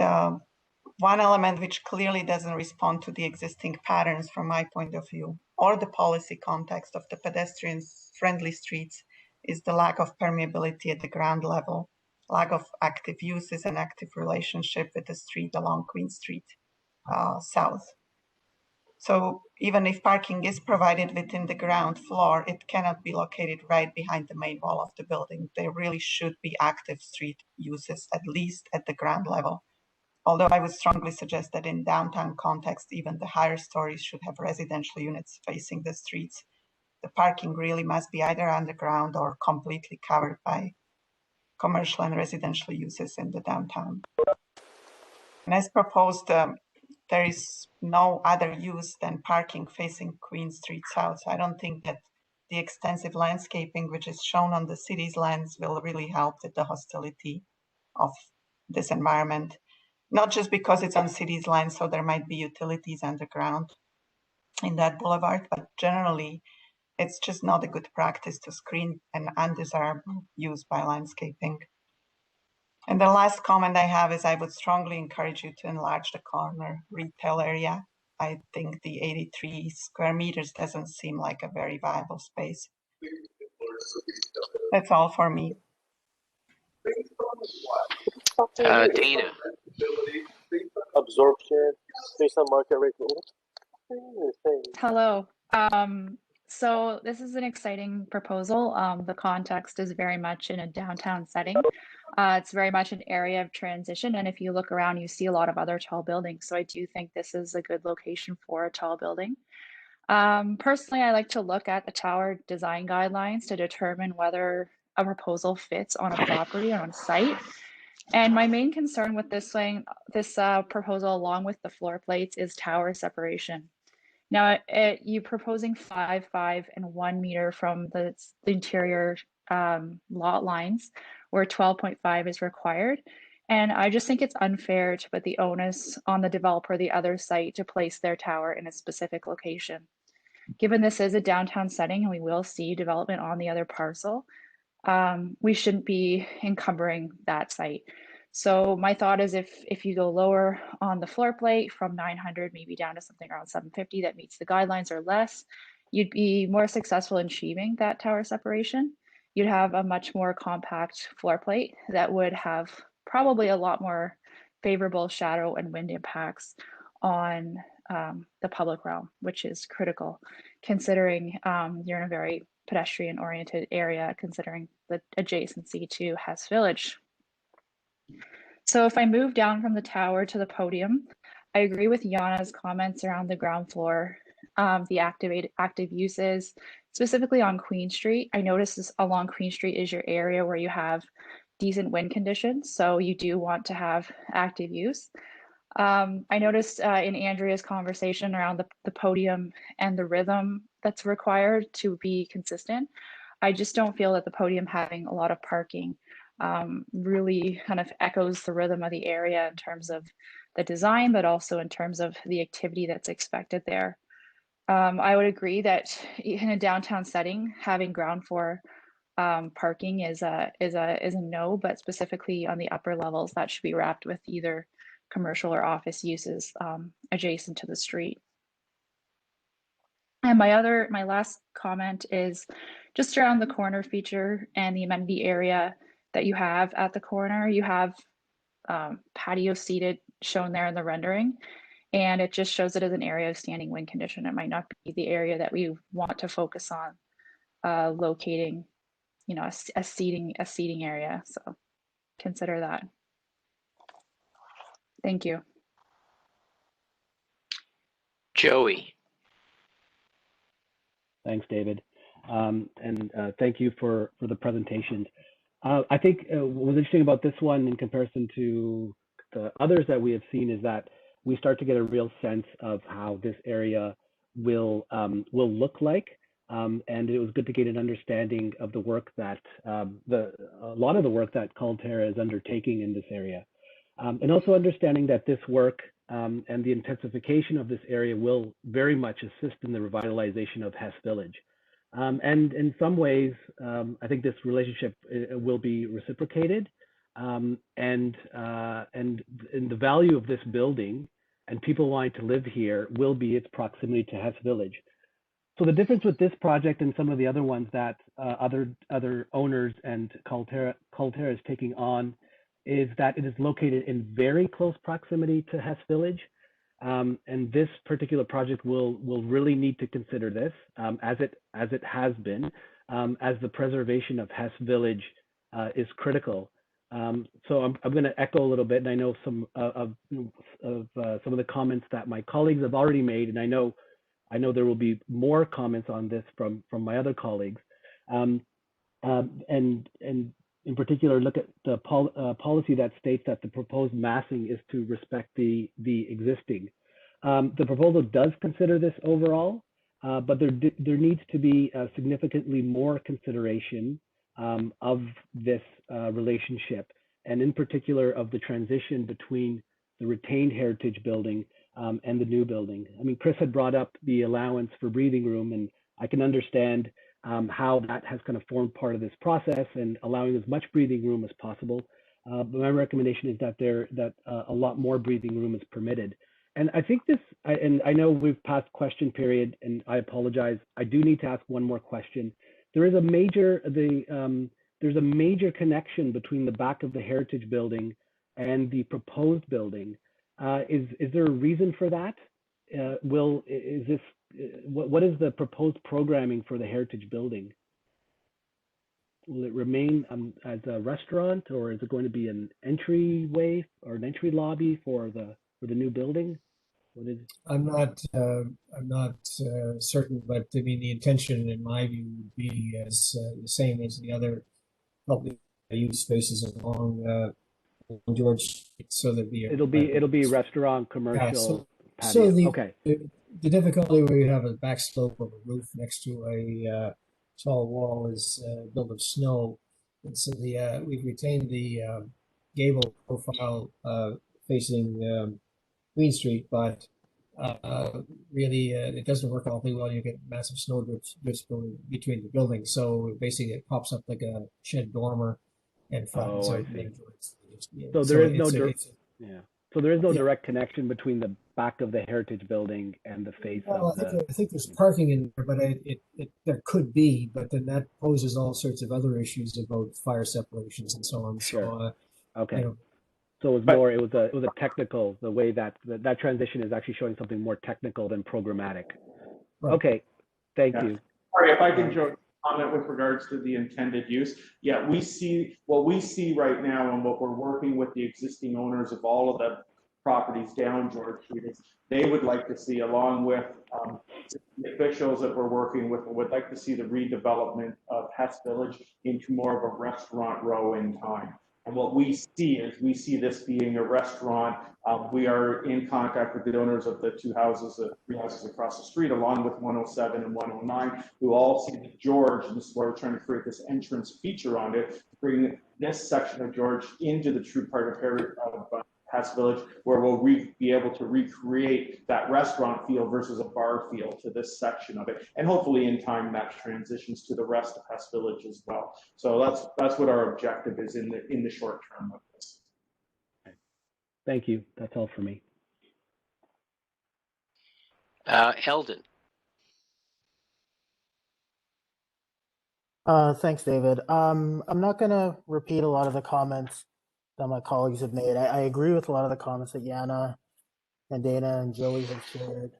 one element which clearly doesn't respond to the existing patterns from my point of view, or the policy context of the pedestrian-friendly streets, is the lack of permeability at the ground level, lack of active uses and active relationship with the street along Queen Street South. So even if parking is provided within the ground floor, it cannot be located right behind the main wall of the building. There really should be active street uses, at least at the ground level. Although I would strongly suggest that in downtown context, even the higher stories should have residential units facing the streets. The parking really must be either underground or completely covered by commercial and residential uses in the downtown. And as proposed, there is no other use than parking facing Queen Street South. So I don't think that the extensive landscaping which is shown on the city's lands will really help with the hostility of this environment. Not just because it's on city's land, so there might be utilities underground in that boulevard, but generally it's just not a good practice to screen an undesirable use by landscaping. And the last comment I have is I would strongly encourage you to enlarge the corner retail area. I think the 83 square meters doesn't seem like a very viable space. That's all for me. Dana. absorption based on market rate? Hello. So this is an exciting proposal. The context is very much in a downtown setting. It's very much an area of transition. And if you look around, you see a lot of other tall buildings. So I do think this is a good location for a tall building. Personally, I like to look at the tower design guidelines to determine whether a proposal fits on a property or on a site. And my main concern with this proposal, along with the floor plates, is tower separation. Now, you're proposing 5, 5, and 1 meter from the interior lot lines, where 12.5 is required. And I just think it's unfair to put the onus on the developer, the other site, to place their tower in a specific location. Given this is a downtown setting and we will see development on the other parcel, we shouldn't be encumbering that site. So my thought is if you go lower on the floor plate from 900, maybe down to something around 750 that meets the guidelines or less, you'd be more successful in achieving that tower separation. You'd have a much more compact floor plate that would have probably a lot more favorable shadow and wind impacts on the public realm, which is critical considering you're in a very pedestrian oriented area, considering the adjacency to Hess Village. So if I move down from the tower to the podium, I agree with Jana's comments around the ground floor, the active uses, specifically on Queen Street. I noticed this along Queen Street is your area where you have decent wind conditions, so you do want to have active use. I noticed in Andrea's conversation around the podium and the rhythm that's required to be consistent. I just don't feel that the podium having a lot of parking really kind of echoes the rhythm of the area in terms of the design, but also in terms of the activity that's expected there. I would agree that in a downtown setting, having ground floor parking is a no, but specifically on the upper levels, that should be wrapped with either commercial or office uses adjacent to the street. And my last comment is just around the corner feature and the amenity area that you have at the corner. You have patio seated shown there in the rendering, and it just shows it as an area of standing wind condition. It might not be the area that we want to focus on locating, you know, a seating area. So consider that. Thank you. Joey. Thanks, David. Thank you for the presentation. I think what was interesting about this one in comparison to the others that we have seen is that we start to get a real sense of how this area will look like. And it was good to get an understanding of the work that a lot of the work that Calterra is undertaking in this area. And also understanding that this work and the intensification of this area will very much assist in the revitalization of Hess Village. And in some ways, I think this relationship will be reciprocated, and the value of this building and people wanting to live here will be its proximity to Hess Village. So the difference with this project and some of the other ones that other owners and Calterra is taking on is that it is located in very close proximity to Hess Village. And this particular project will really need to consider this, as it has been, as the preservation of Hess Village is critical. So I'm going to echo a little bit, and I know some of some of the comments that my colleagues have already made, and I know there will be more comments on this from my other colleagues, and in particular, look at the policy that states that the proposed massing is to respect the existing. The proposal does consider this overall, but there needs to be significantly more consideration of this relationship, and in particular of the transition between the retained heritage building and the new building. I mean, Chris had brought up the allowance for breathing room, and I can understand how that has kind of formed part of this process and allowing as much breathing room as possible. But my recommendation is that a lot more breathing room is permitted. And I think and I know we've passed question period, and I apologize. I do need to ask one more question. There is a major there's a major connection between the back of the heritage building and the proposed building. Is there a reason for that? What is the proposed programming for the heritage building? Will it remain as a restaurant, or is it going to be an entryway or an entry lobby for the new building? What is? I'm not certain, but I mean the intention, in my view, would be as the same as the other public use spaces along George Street, so there'd be It'll be restaurant, commercial, yeah, patio. the, Okay. the difficulty where you have a back slope of a roof next to a tall wall is built of snow, and so we've retained the gable profile facing Queen Street, but really it doesn't work all that well. You get massive snow drifts going between the buildings, so basically it pops up like a shed dormer and flattens out. So there is no direct connection between the back of the heritage building and the face of the. I think there's parking in there, but there could be, but then that poses all sorts of other issues about fire separations and so on. Sure. So, okay. You know, so it was a technical, the way that transition is actually showing something more technical than programmatic. Right. Okay, thank you. Sorry, if I can comment with regards to the intended use. Yeah, what we see right now, and what we're working with the existing owners of all of the properties down George Street is they would like to see, along with the officials that we're working with, would like to see the redevelopment of Hess Village into more of a restaurant row in time. And what we see is this being a restaurant. We are in contact with the owners of the three houses across the street, along with 107 and 109, who all see the George, and this is why we're trying to create this entrance feature on it, to bring this section of George into the true part of Hess Village, where we'll be able to recreate that restaurant feel versus a bar feel to this section of it, and hopefully in time that transitions to the rest of Hess Village as well. So that's what our objective is in the short term of this. Thank you. That's all for me. Eldon. Thanks, David. I'm not going to repeat a lot of the comments that my colleagues have made. I agree with a lot of the comments that Yana and Dana and Joey have shared.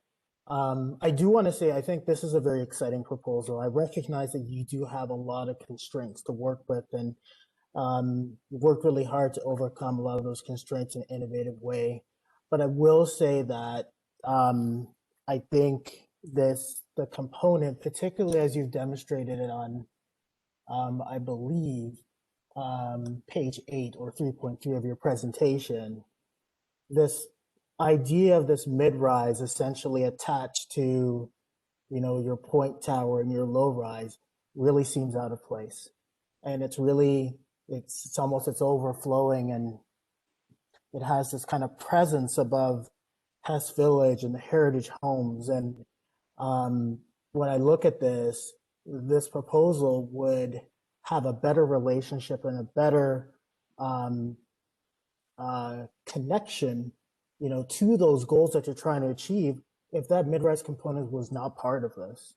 I do want to say I think this is a very exciting proposal. I recognize that you do have a lot of constraints to work with, and work really hard to overcome a lot of those constraints in an innovative way. But I will say that I think the component, particularly as you've demonstrated it on, I believe, page 8 or 3.3 of your presentation, this idea of this mid-rise essentially attached to, your point tower and your low rise really seems out of place. And it's overflowing, and it has this kind of presence above Hess Village and the heritage homes. And when I look at this proposal would have a better relationship and a better connection, to those goals that you're trying to achieve if that mid-rise component was not part of this.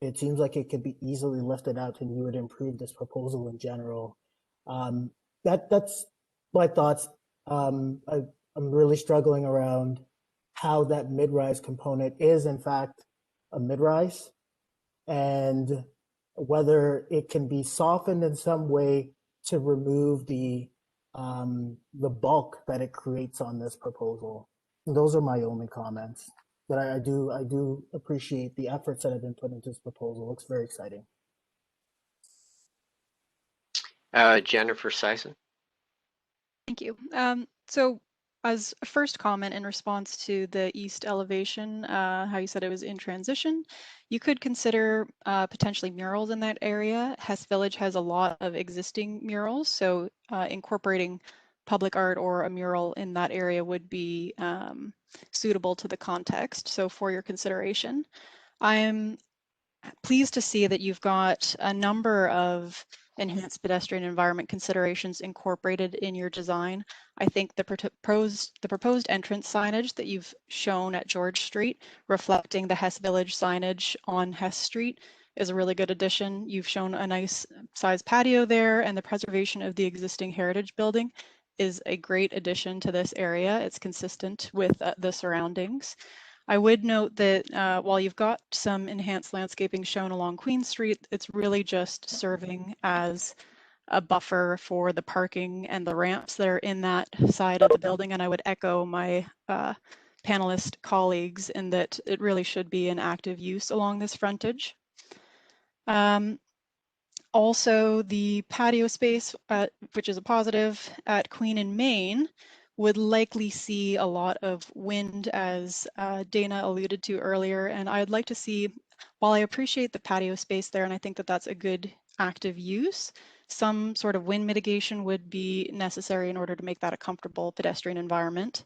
It seems like it could be easily lifted out and you would improve this proposal in general. That's my thoughts. I'm really struggling around how that mid-rise component is in fact a mid-rise, and whether it can be softened in some way to remove the bulk that it creates on this proposal. And those are my only comments. But I do appreciate the efforts that have been put into this proposal. It looks very exciting. Jennifer Sison. Thank you. So as a first comment in response to the east elevation, how you said it was in transition, you could consider potentially murals in that area. Hess Village has a lot of existing murals, so incorporating public art or a mural in that area would be suitable to the context. So for your consideration, I'm pleased to see that you've got a number of enhanced pedestrian environment considerations incorporated in your design. I think the proposed entrance signage that you've shown at George Street, reflecting the Hess Village signage on Hess Street, is a really good addition. You've shown a nice size patio there, and the preservation of the existing heritage building is a great addition to this area. It's consistent with the surroundings. I would note that while you've got some enhanced landscaping shown along Queen Street, it's really just serving as a buffer for the parking and the ramps that are in that side of the building. And I would echo my panelist colleagues in that it really should be an active use along this frontage. Also, the patio space, which is a positive at Queen and Main, would likely see a lot of wind, as Dana alluded to earlier. And I'd like to see, while I appreciate the patio space there, and I think that that's a good active use, some sort of wind mitigation would be necessary in order to make that a comfortable pedestrian environment.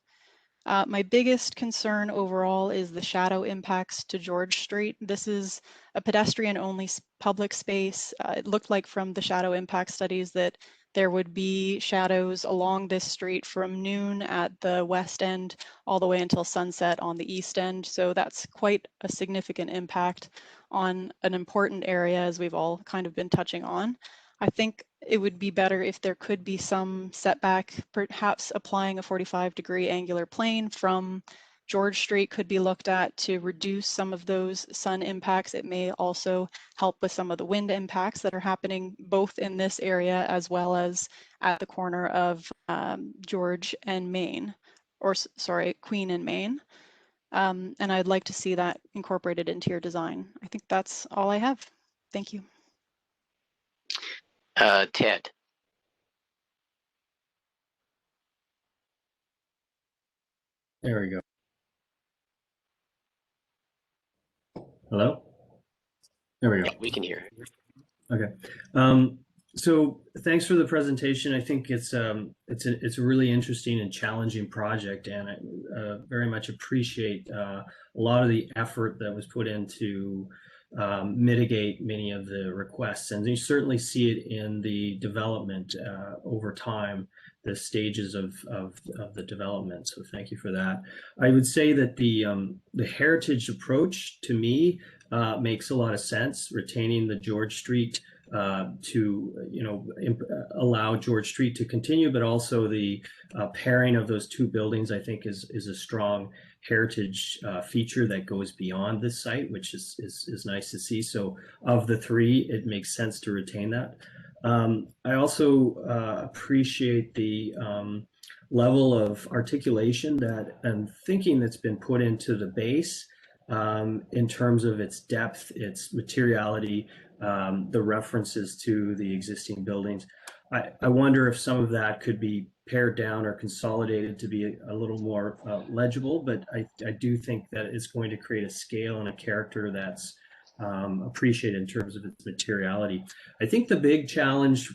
My biggest concern overall is the shadow impacts to George Street. This is a pedestrian-only public space. It looked like from the shadow impact studies that there would be shadows along this street from noon at the west end all the way until sunset on the east end. So that's quite a significant impact on an important area, as we've all kind of been touching on. I think it would be better if there could be some setback, perhaps applying a 45-degree angular plane from George Street could be looked at to reduce some of those sun impacts. It may also help with some of the wind impacts that are happening both in this area as well as at the corner of George and Main, or sorry, Queen and Main. And I'd like to see that incorporated into your design. I think that's all I have. Thank you. Ted. There we go. Hello? There we go. Yeah, we can hear. Okay. So thanks for the presentation. I think it's a really interesting and challenging project, and I very much appreciate a lot of the effort that was put into mitigate many of the requests, and you certainly see it in the development over time, the stages of the development. So thank you for that. I would say that the heritage approach to me makes a lot of sense, retaining the George Street to allow George Street to continue, but also the pairing of those two buildings I think is a strong heritage feature that goes beyond this site, which is nice to see. So of the three, it makes sense to retain that. I also appreciate the level of articulation and thinking that's been put into the base in terms of its depth, its materiality, the references to the existing buildings. I wonder if some of that could be pared down or consolidated to be a little more legible, but I do think that it's going to create a scale and a character that's appreciated in terms of its materiality. I think the big challenge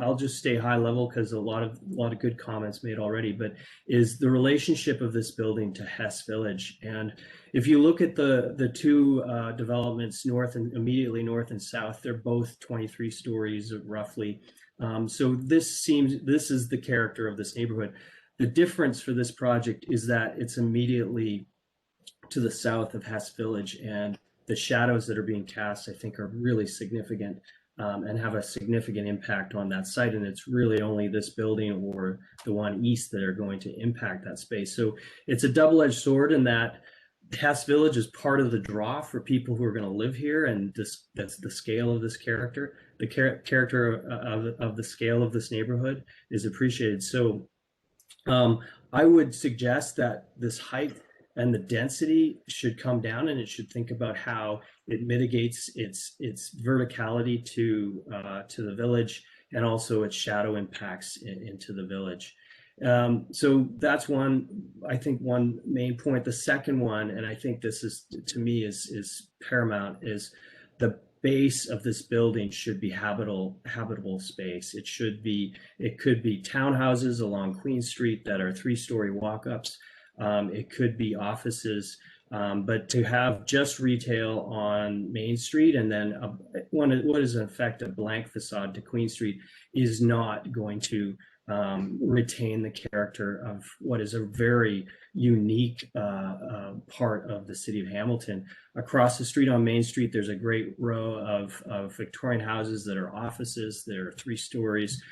I'll just stay high level because a lot of good comments made already, but is the relationship of this building to Hess Village. And if you look at the two developments immediately north and south, they're both 23 stories roughly. So this is the character of this neighborhood. The difference for this project is that it's immediately to the south of Hess Village, and the shadows that are being cast, I think, are really significant and have a significant impact on that site. And it's really only this building or the one east that are going to impact that space. So it's a double-edged sword in that Hess Village is part of the draw for people who are going to live here, and that's the scale of this character. The character of the scale of this neighborhood is appreciated. So I would suggest that this height and the density should come down, and it should think about how it mitigates its verticality to the village, and also its shadow impacts into the village. So that's one main point. The second one, and I think this is, to me, is paramount, is the base of this building should be habitable space. It could be townhouses along Queen Street that are 3-story walk-ups. It could be offices, but to have just retail on Main Street and then what is in effect a blank facade to Queen Street is not going to retain the character of what is a very unique part of the city of Hamilton. Across the street on Main Street, there's a great row of Victorian houses that are offices. There are 3 stories.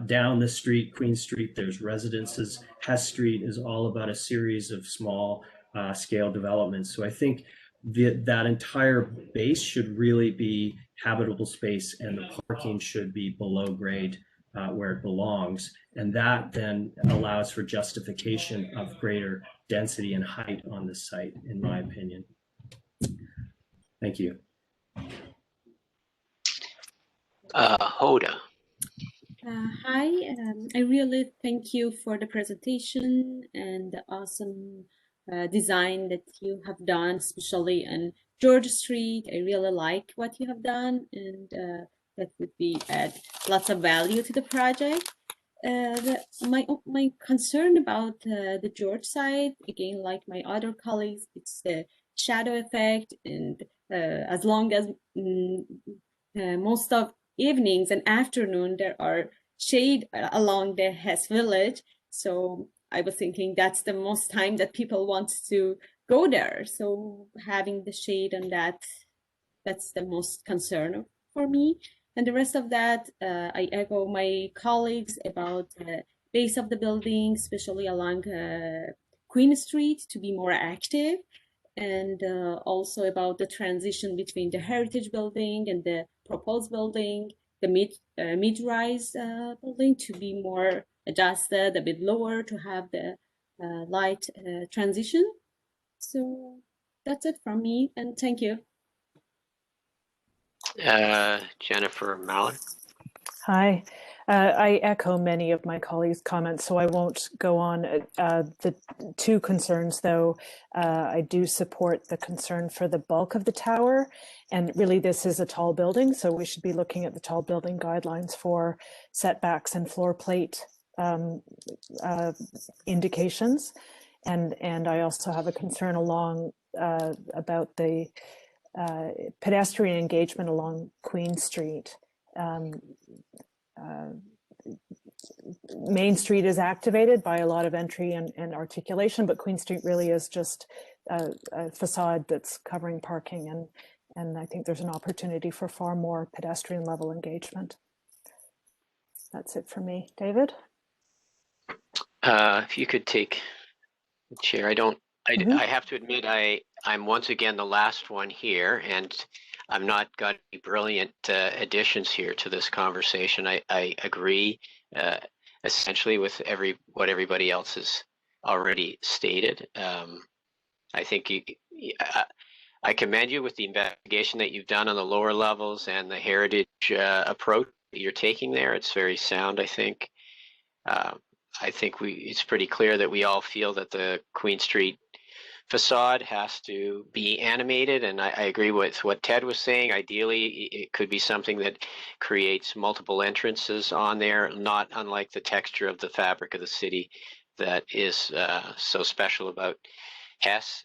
Down the street, Queen Street, there's residences. Hess Street is all about a series of small scale developments. So I think that entire base should really be habitable space, and the parking should be below grade where it belongs. And that then allows for justification of greater density and height on the site, in my opinion. Thank you. Hoda. Hi, I really thank you for the presentation and the awesome design that you have done, especially on George Street. I really like what you have done, and that would be add lots of value to the project. My concern about the George side, again, like my other colleagues, it's the shadow effect, and as long as most of evenings and afternoon there are shade along the Hess Village, so I was thinking that's the most time that people want to go there. So having the shade on that's the most concern for me. And the rest of that, I echo my colleagues about the base of the building, especially along Queen Street, to be more active. And also about the transition between the heritage building and the proposed building, the mid-rise building to be more adjusted, a bit lower to have the light transition. So that's it from me, and thank you. Jennifer Mallon. Hi. I echo many of my colleagues' comments, so I won't go on. The 2 concerns, though, I do support the concern for the bulk of the tower. And really, this is a tall building, so we should be looking at the tall building guidelines for setbacks and floor plate indications. And I also have a concern along about the pedestrian engagement along Queen Street. Main Street is activated by a lot of entry and articulation, but Queen Street really is just a facade that's covering parking, and I think there's an opportunity for far more pedestrian level engagement. That's it for me. David? If you could take the chair. I have to admit, I'm once again the last one here, and I'm not got any brilliant additions here to this conversation. I agree essentially with what everybody else has already stated. I think I commend you with the investigation that you've done on the lower levels and the heritage approach that you're taking there. It's very sound, I think. I think it's pretty clear that we all feel that the Queen Street facade has to be animated, and I agree with what Ted was saying. Ideally, it could be something that creates multiple entrances on there, not unlike the texture of the fabric of the city that is so special about Hess.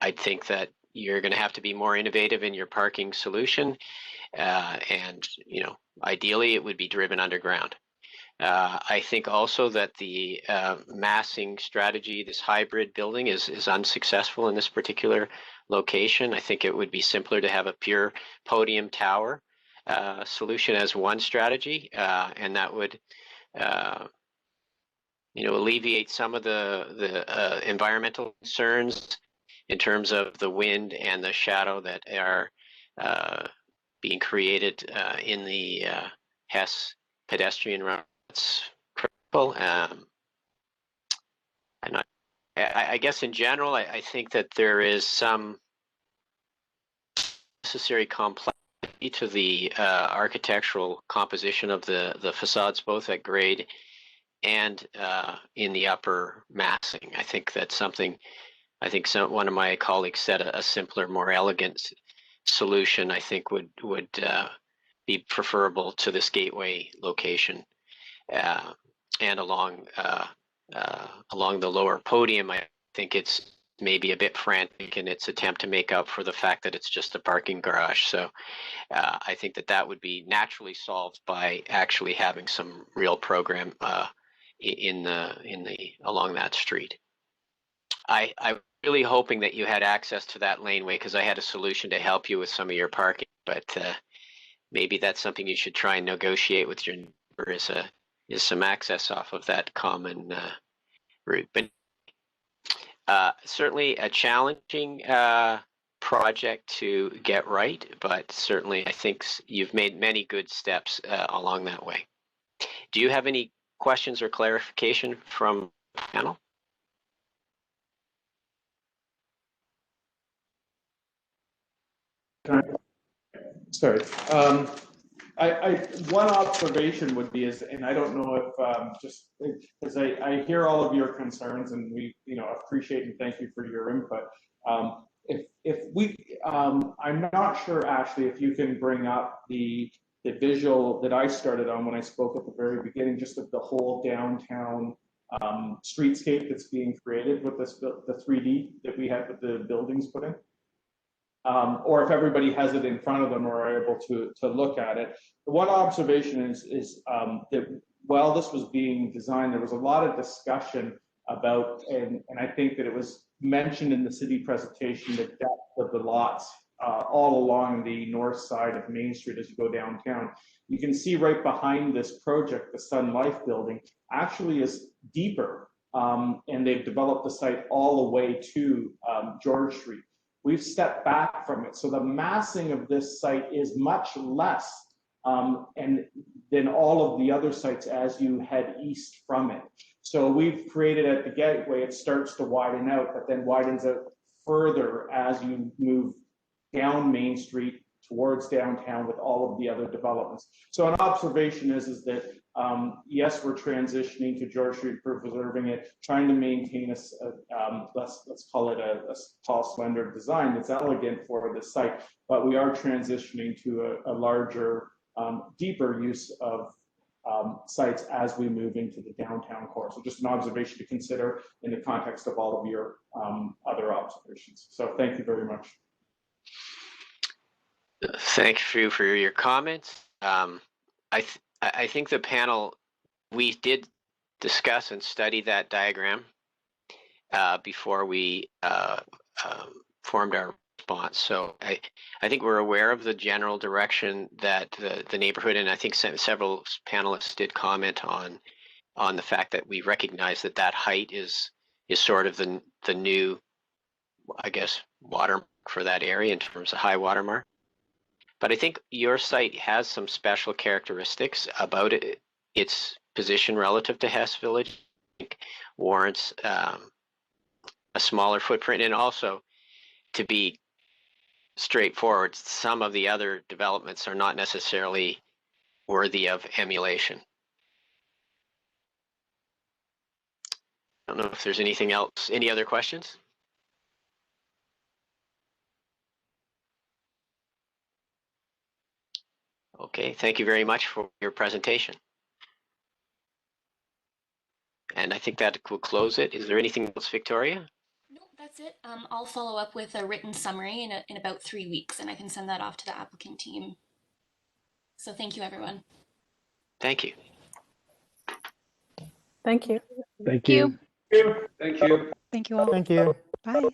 I think that you're going to have to be more innovative in your parking solution, and ideally it would be driven underground. I think also that the massing strategy, this hybrid building, is unsuccessful in this particular location. I think it would be simpler to have a pure podium tower solution as one strategy, and that would alleviate some of the environmental concerns in terms of the wind and the shadow that are being created in the Hess pedestrian route. It's critical. I guess in general, I think that there is some necessary complexity to the architectural composition of the facades, both at grade and in the upper massing. I think that's something. One of my colleagues said a simpler, more elegant solution, I think, would be preferable to this gateway location. And along the lower podium, I think it's maybe a bit frantic in its attempt to make up for the fact that it's just a parking garage. So I think that would be naturally solved by actually having some real program along that street. I'm really hoping that you had access to that laneway, because I had a solution to help you with some of your parking, but maybe that's something you should try and negotiate with your neighbor, is some access off of that common route. But certainly a challenging project to get right, but certainly I think you've made many good steps along that way. Do you have any questions or clarification from the panel? Sorry. One observation would be and I don't know if just because I hear all of your concerns, and we appreciate and thank you for your input. If we, I'm not sure, Ashley, if you can bring up the visual that I started on when I spoke at the very beginning, just of the whole downtown streetscape that's being created with the 3D that we had with the buildings put in. Or if everybody has it in front of them or are able to look at it. The one observation is that while this was being designed, there was a lot of discussion about, and I think that it was mentioned in the city presentation, the depth of the lots all along the north side of Main Street as you go downtown. You can see right behind this project, the Sun Life building actually is deeper, and they've developed the site all the way to George Street. We've stepped back from it. So the massing of this site is much less than all of the other sites as you head east from it. So we've created at the gateway, it starts to widen out, but then widens out further as you move down Main Street towards downtown with all of the other developments. So an observation is that yes, we're transitioning to George Street, preserving it, trying to maintain let's call it a tall, slender design that's elegant for the site, but we are transitioning to a larger, deeper use of sites as we move into the downtown core. So just an observation to consider in the context of all of your other observations. So thank you very much. Thank you for your comments. I think the panel, we did discuss and study that diagram before we formed our response. So I think we're aware of the general direction that the neighborhood, and I think several panelists did comment on the fact that we recognize that height is sort of the new, I guess, watermark for that area in terms of high water mark. But I think your site has some special characteristics about it. Its position relative to Hess Village warrants a smaller footprint, and also, to be straightforward, some of the other developments are not necessarily worthy of emulation. I don't know if there's anything else. Any other questions? Okay, thank you very much for your presentation. And I think that will close it. Is there anything else, Victoria? No, that's it. I'll follow up with a written summary in about 3 weeks, and I can send that off to the applicant team. So thank you, everyone. Thank you. Thank you. Thank you. Thank you. Thank you all. Thank you. Bye.